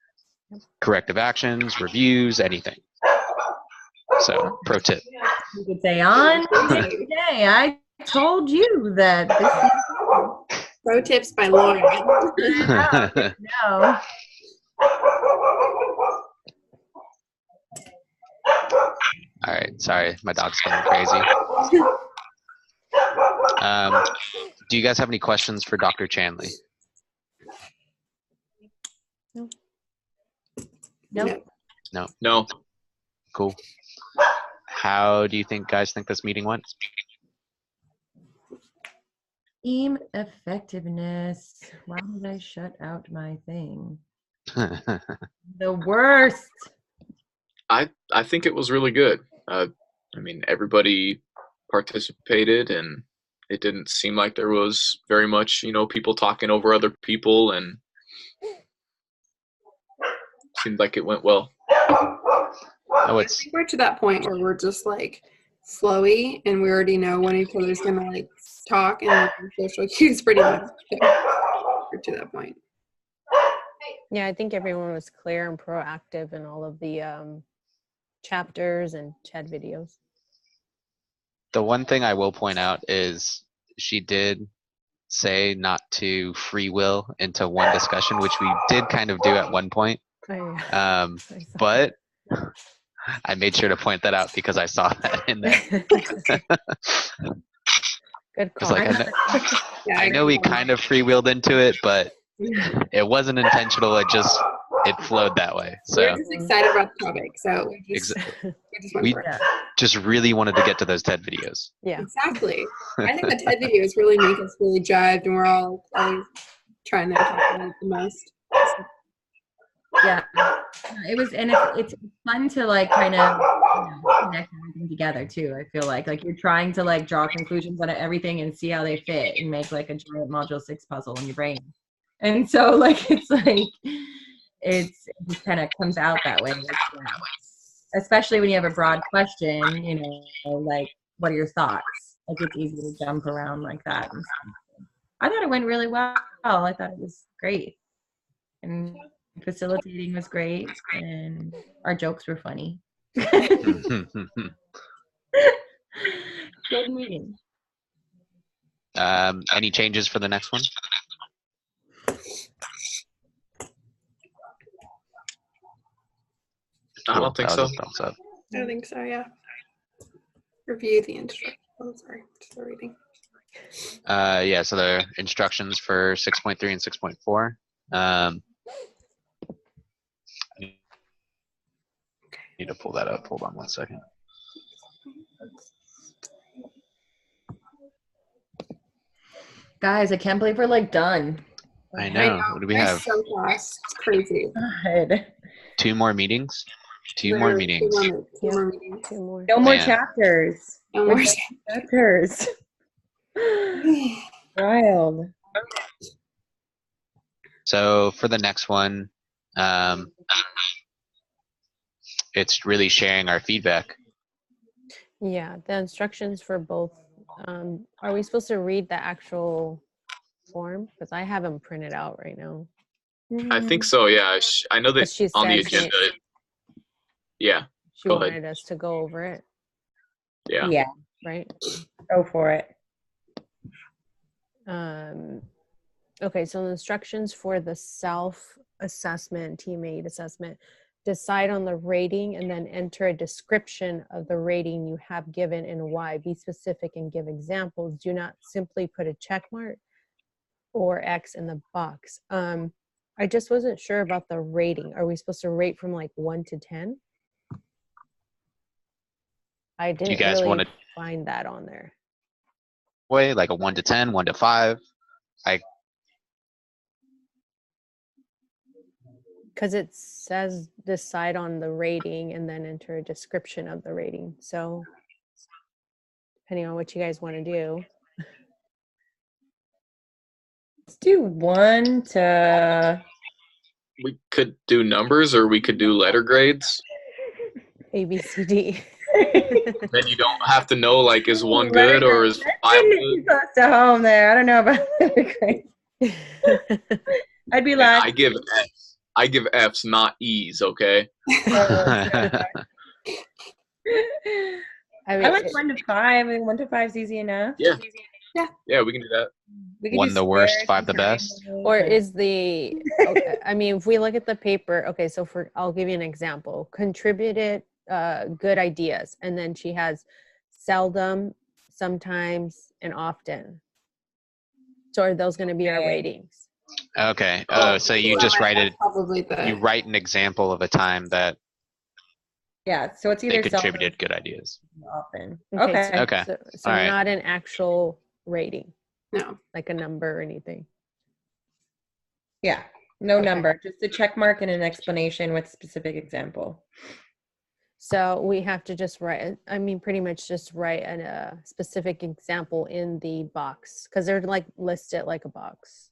corrective actions, reviews, anything. So, pro tip. You could say, on today, I told you that this is... Pro tips by Lauren. No. All right, sorry, my dog's going crazy. Do you guys have any questions for Dr. Chanley? No. Cool. How do you guys think this meeting went? Team effectiveness. Why did I shut out my thing? The worst. I think it was really good. Everybody participated, and it didn't seem like there was very much, people talking over other people, and seemed like it went well. I think we're to that point where we're just like flowy, and we already know when each other's gonna like talk, and social cues pretty much. We're to that point. Yeah, I think everyone was clear and proactive in all of the chapters and chat videos. The one thing I will point out is she did say not to free will into one discussion, which we did kind of do at one point. But I made sure to point that out because I saw that in there. Good call. Like, I know we kind of free-willed into it, but it wasn't intentional. It it flowed that way. We So were just excited about the topic, so we just went We- for it. Yeah. just really wanted to get to those TED videos. Yeah. Exactly. I think the TED videos really make us really jived, and we're all always trying to talk about it the most. Yeah, it was, and it's fun to like kind of connect everything together too. I feel like you're trying to like draw conclusions on everything and see how they fit and make like a giant module 6 puzzle in your brain. And so like it just kind of comes out that way. Especially when you have a broad question, like what are your thoughts? Like it's easy to jump around like that. And stuff. I thought it went really well. I thought it was great. And facilitating was great, and our jokes were funny. Good meeting. Any changes for the next one? I don't think That so. was a thumbs up. I think so, yeah. Review the instructions. Oh, sorry. Just the reading. Yeah, so the instructions for 6.3 and 6.4. Need to pull that up. Hold on one second. Guys, I can't believe we're like done. I know. What do we They're have? so fast. It's crazy. God. 2 more meetings? 2 more Literally, meetings. Two more meetings. 2 more. No more Man. chapters. No more. Chapters. Wild. So for the next one, it's really sharing our feedback. Yeah, the instructions for both. Are we supposed to read the actual form? Because I have them printed out right now. I think so. Yeah, I know that But she on the said agenda. Yeah, she Go ahead. wanted us to go over it, yeah. Yeah, right? go for it. Okay, so the instructions for the self-assessment, teammate assessment, decide on the rating and then enter a description of the rating you have given and why. Be specific and give examples. Do not simply put a check mark or X in the box. I just wasn't sure about the rating. Are we supposed to rate from like 1 to 10? I Do you didn't guys really want to find that on there. way like a 1 to 10, 1 to 5? Because it says decide on the rating and then enter a description of the rating. So depending on what you guys want to do. Let's do 1 to We could do numbers, or we could do letter grades. A, B, C, D. Then you don't have to know like is 1 good or is 5 good. close to home there. I don't know about letter grades. I'd be And like, I give Fs. I give Fs, not Es. Okay. I I mean, like 1 to 5. I mean, 1 to 5 is easy enough. Yeah. Yeah, we can do that. We could 1 do the worst, squares 5 the and best. triangles or and- is the, okay, I mean, if we look at the paper, okay, so I'll give you an example. Contributed good ideas. And then she has seldom, sometimes, and often. So are those going to be our Okay. ratings? Okay. Oh, So you just write it. Probably the. You write an example of a time that Yeah, so it's they either contributed good ideas. often. Okay. Okay. So, Okay. so All right. not an actual rating, No. like a number or anything. Yeah, no Okay. number, just a check mark and an explanation with specific example. So we have to just write, I mean, pretty much just write a specific example in the box because they're like listed like a box.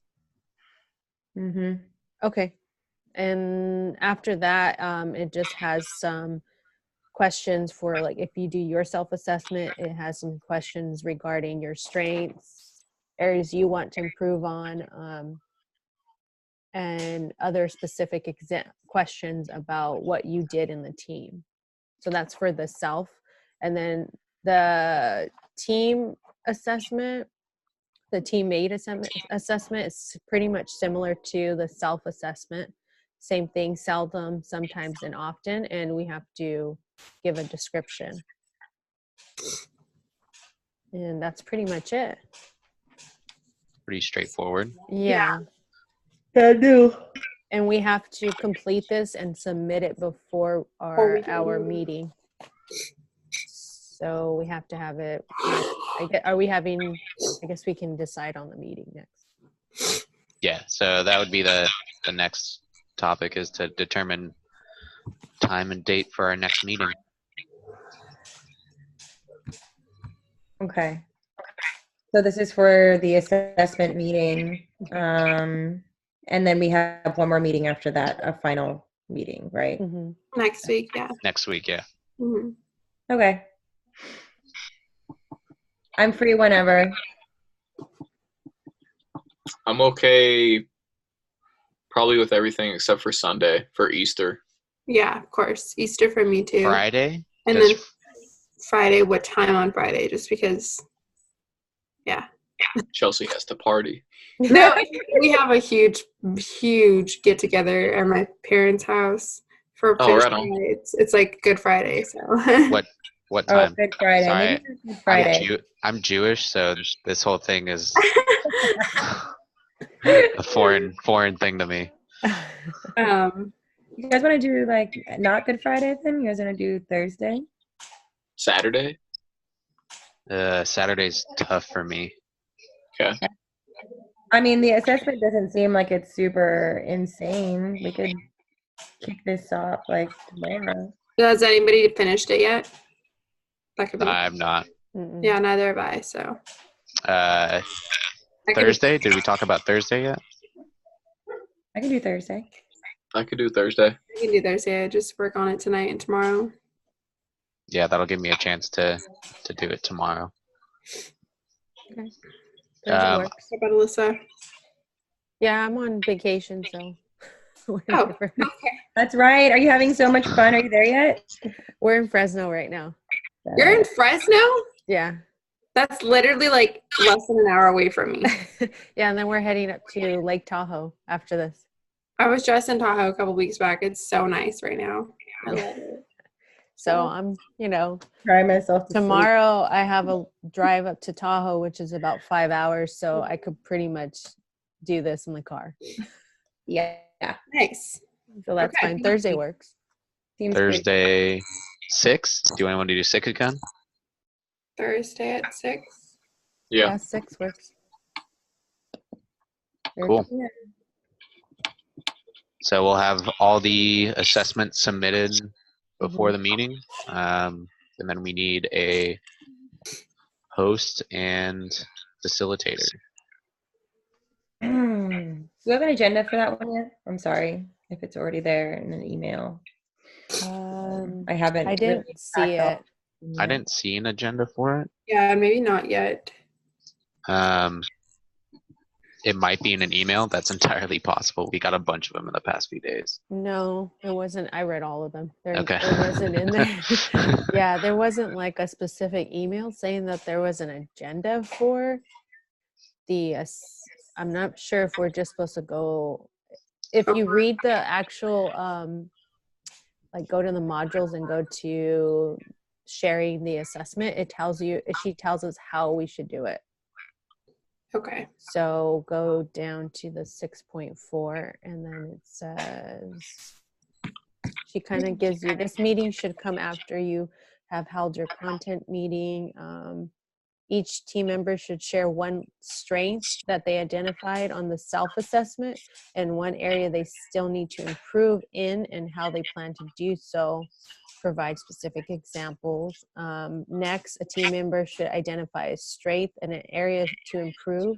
Mm-hmm. Okay. And after that, it just has some questions for like if you do your self-assessment, it has some questions regarding your strengths, areas you want to improve on, and other specific questions about what you did in the team. So that's for the self. And then the team assessment, the teammate assessment is pretty much similar to the self-assessment. Same thing, seldom, sometimes, and often. And we have to give a description. And that's pretty much it. Pretty straightforward. Yeah. I do. And we have to complete this and submit it before we do. our meeting. So we have to have it. Are we having? I guess we can decide on the meeting next. Yeah, so that would be the next topic, is to determine time and date for our next meeting. Okay. So this is for the assessment meeting. And then we have one more meeting after that, a final meeting, right? Mm-hmm. Next week, yeah. Next week, yeah. Mhm. Okay. I'm free whenever. I'm okay probably with everything except for Sunday for Easter. Yeah, of course. Easter for me too. Friday? And 'Cause then Friday, what time on Friday? Just because, yeah. Chelsea has to party. No, we have a huge get together at my parents' house for Oh, fish right on. fry. It's like Good Friday, so. what Oh, time? Good Friday. Sorry, Maybe it's Good Friday. I'm Jewish, so this whole thing is a foreign thing to me. You guys want to do like not Good Friday then? You guys want to do Thursday? Saturday? Saturday's tough for me. Okay. I mean, the assessment doesn't seem like it's super insane. We could kick this off like tomorrow. Has anybody finished it yet? That could be. I'm not. Mm-mm. Yeah, neither have I. So. Uh, I could- Thursday? Did we talk about Thursday yet? I can do Thursday. I could do Thursday. I can do Thursday. I just work on it tonight and tomorrow. Yeah, that'll give me a chance to do it tomorrow. Thursday works. How about Alyssa? Yeah, I'm on vacation, so. Oh, whatever. okay. That's right. Are you having so much fun? Are you there yet? We're in Fresno right now. You're in Fresno? Yeah. That's literally like less than an hour away from me. Yeah, and then we're heading up to Lake Tahoe after this. I was just in Tahoe a couple weeks back. It's so nice right now. I love it. So I'm, Try myself to sleep. tomorrow I have a drive up to Tahoe, which is about 5 hours. So I could pretty much do this in the car. Yeah. Nice. So that's Okay. fine. Thursday works. Seems great. Thursday, 6? Do anyone want to do 6 again? Thursday at 6. Yeah. 6 works. Cool. Yeah. So we'll have all the assessments submitted before the meeting. And then we need a host and facilitator. Do we have an agenda for that one yet? I'm sorry if it's already there in an email. I haven't. I didn't really see tracked all- it. I didn't see an agenda for it. Yeah, maybe not yet. It might be in an email. That's entirely possible. We got a bunch of them in the past few days. No, it wasn't. I read all of them. There wasn't in Okay. there. Yeah, there wasn't like a specific email saying that there was an agenda for the. I'm not sure if we're just supposed to go. If you read the actual, like go to the modules and go to sharing the assessment, it tells you. She tells us how we should do it. Okay. So go down to the 6.4 and then it says, she kind of gives you, this meeting should come after you have held your content meeting. Each team member should share one strength that they identified on the self-assessment and one area they still need to improve in and how they plan to do so. Provide specific examples. Next, a team member should identify a strength and an area to improve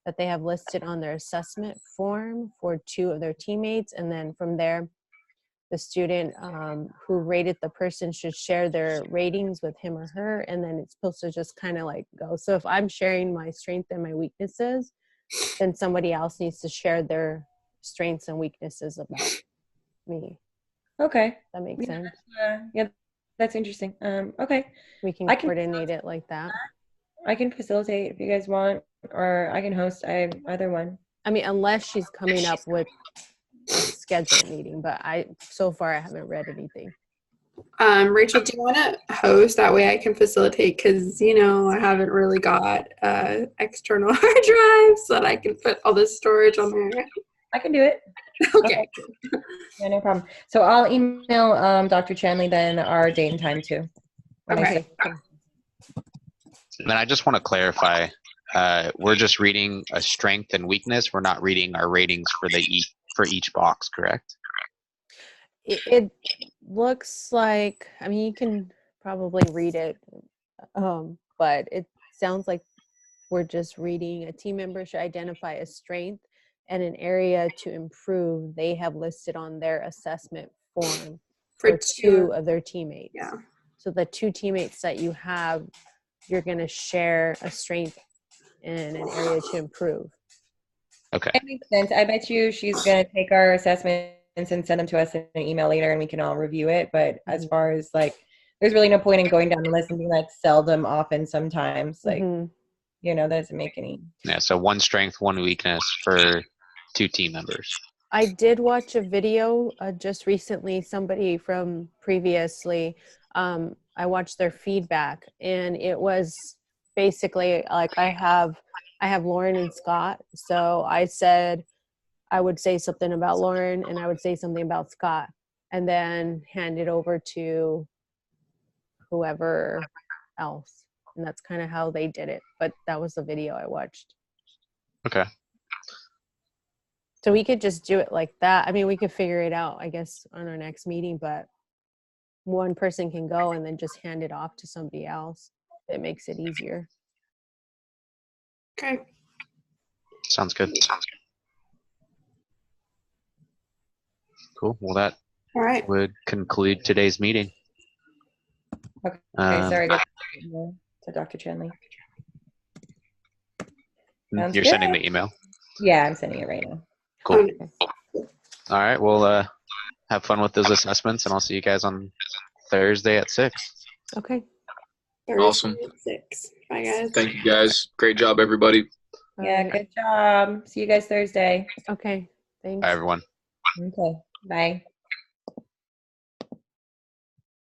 that they have listed on their assessment form for 2 of their teammates. And then from there, the student who rated the person should share their ratings with him or her. And then it's supposed to just kind of like go. So if I'm sharing my strength and my weaknesses, then somebody else needs to share their strengths and weaknesses about me. Okay. That makes sense. Yeah, that's interesting. Okay. We can I can- coordinate it like that. I can facilitate if you guys want, or I can host either one. I mean, unless she's coming up with a scheduled meeting, but so far I haven't read anything. Rachel, do you want to host? That way I can facilitate because, I haven't really got external hard drives so that I can put all this storage on there. I can do it. Okay. Yeah, no problem. So I'll email Dr. Chanley then our date and time too. When I Okay. say- And then I just want to clarify, we're just reading a strength and weakness. We're not reading our ratings for each box, correct? It looks like, I mean, you can probably read it, but it sounds like we're just reading a team member should identify a strength and an area to improve they have listed on their assessment form for two of their teammates. Yeah. So the two teammates that you have, you're going to share a strength and an area to improve. Okay. That makes sense. I bet you she's going to take our assessments and send them to us in an email later and we can all review it. But as far as like, there's really no point in going down the list and being like seldom, often, sometimes. Like, Mhm. you know, that doesn't make any. Yeah, so one strength, one weakness for 2 team members. I did watch a video just recently, somebody from previously, I watched their feedback and it was basically like I have Lauren and Scott. So I said I would say something about Lauren and I would say something about Scott and then hand it over to whoever else. And that's kind of how they did it. But that was the video I watched. Okay. So we could just do it like that. I mean, we could figure it out, I guess, on our next meeting, but one person can go and then just hand it off to somebody else. It makes it easier. Okay. Sounds good. Cool. Well, that All right. would conclude today's meeting. Okay, Um, sorry. To Dr. Chanley. Sounds You're good. sending the email. Yeah, I'm sending it right now. Cool. All right. Well, have fun with those assessments, and I'll see you guys on Thursday at 6. Okay. Awesome. Thursday at 6. Bye, guys. Thank you, guys. Great job, everybody. Yeah, Alright. good job. See you guys Thursday. Okay. Thanks. Bye, everyone. Okay, bye.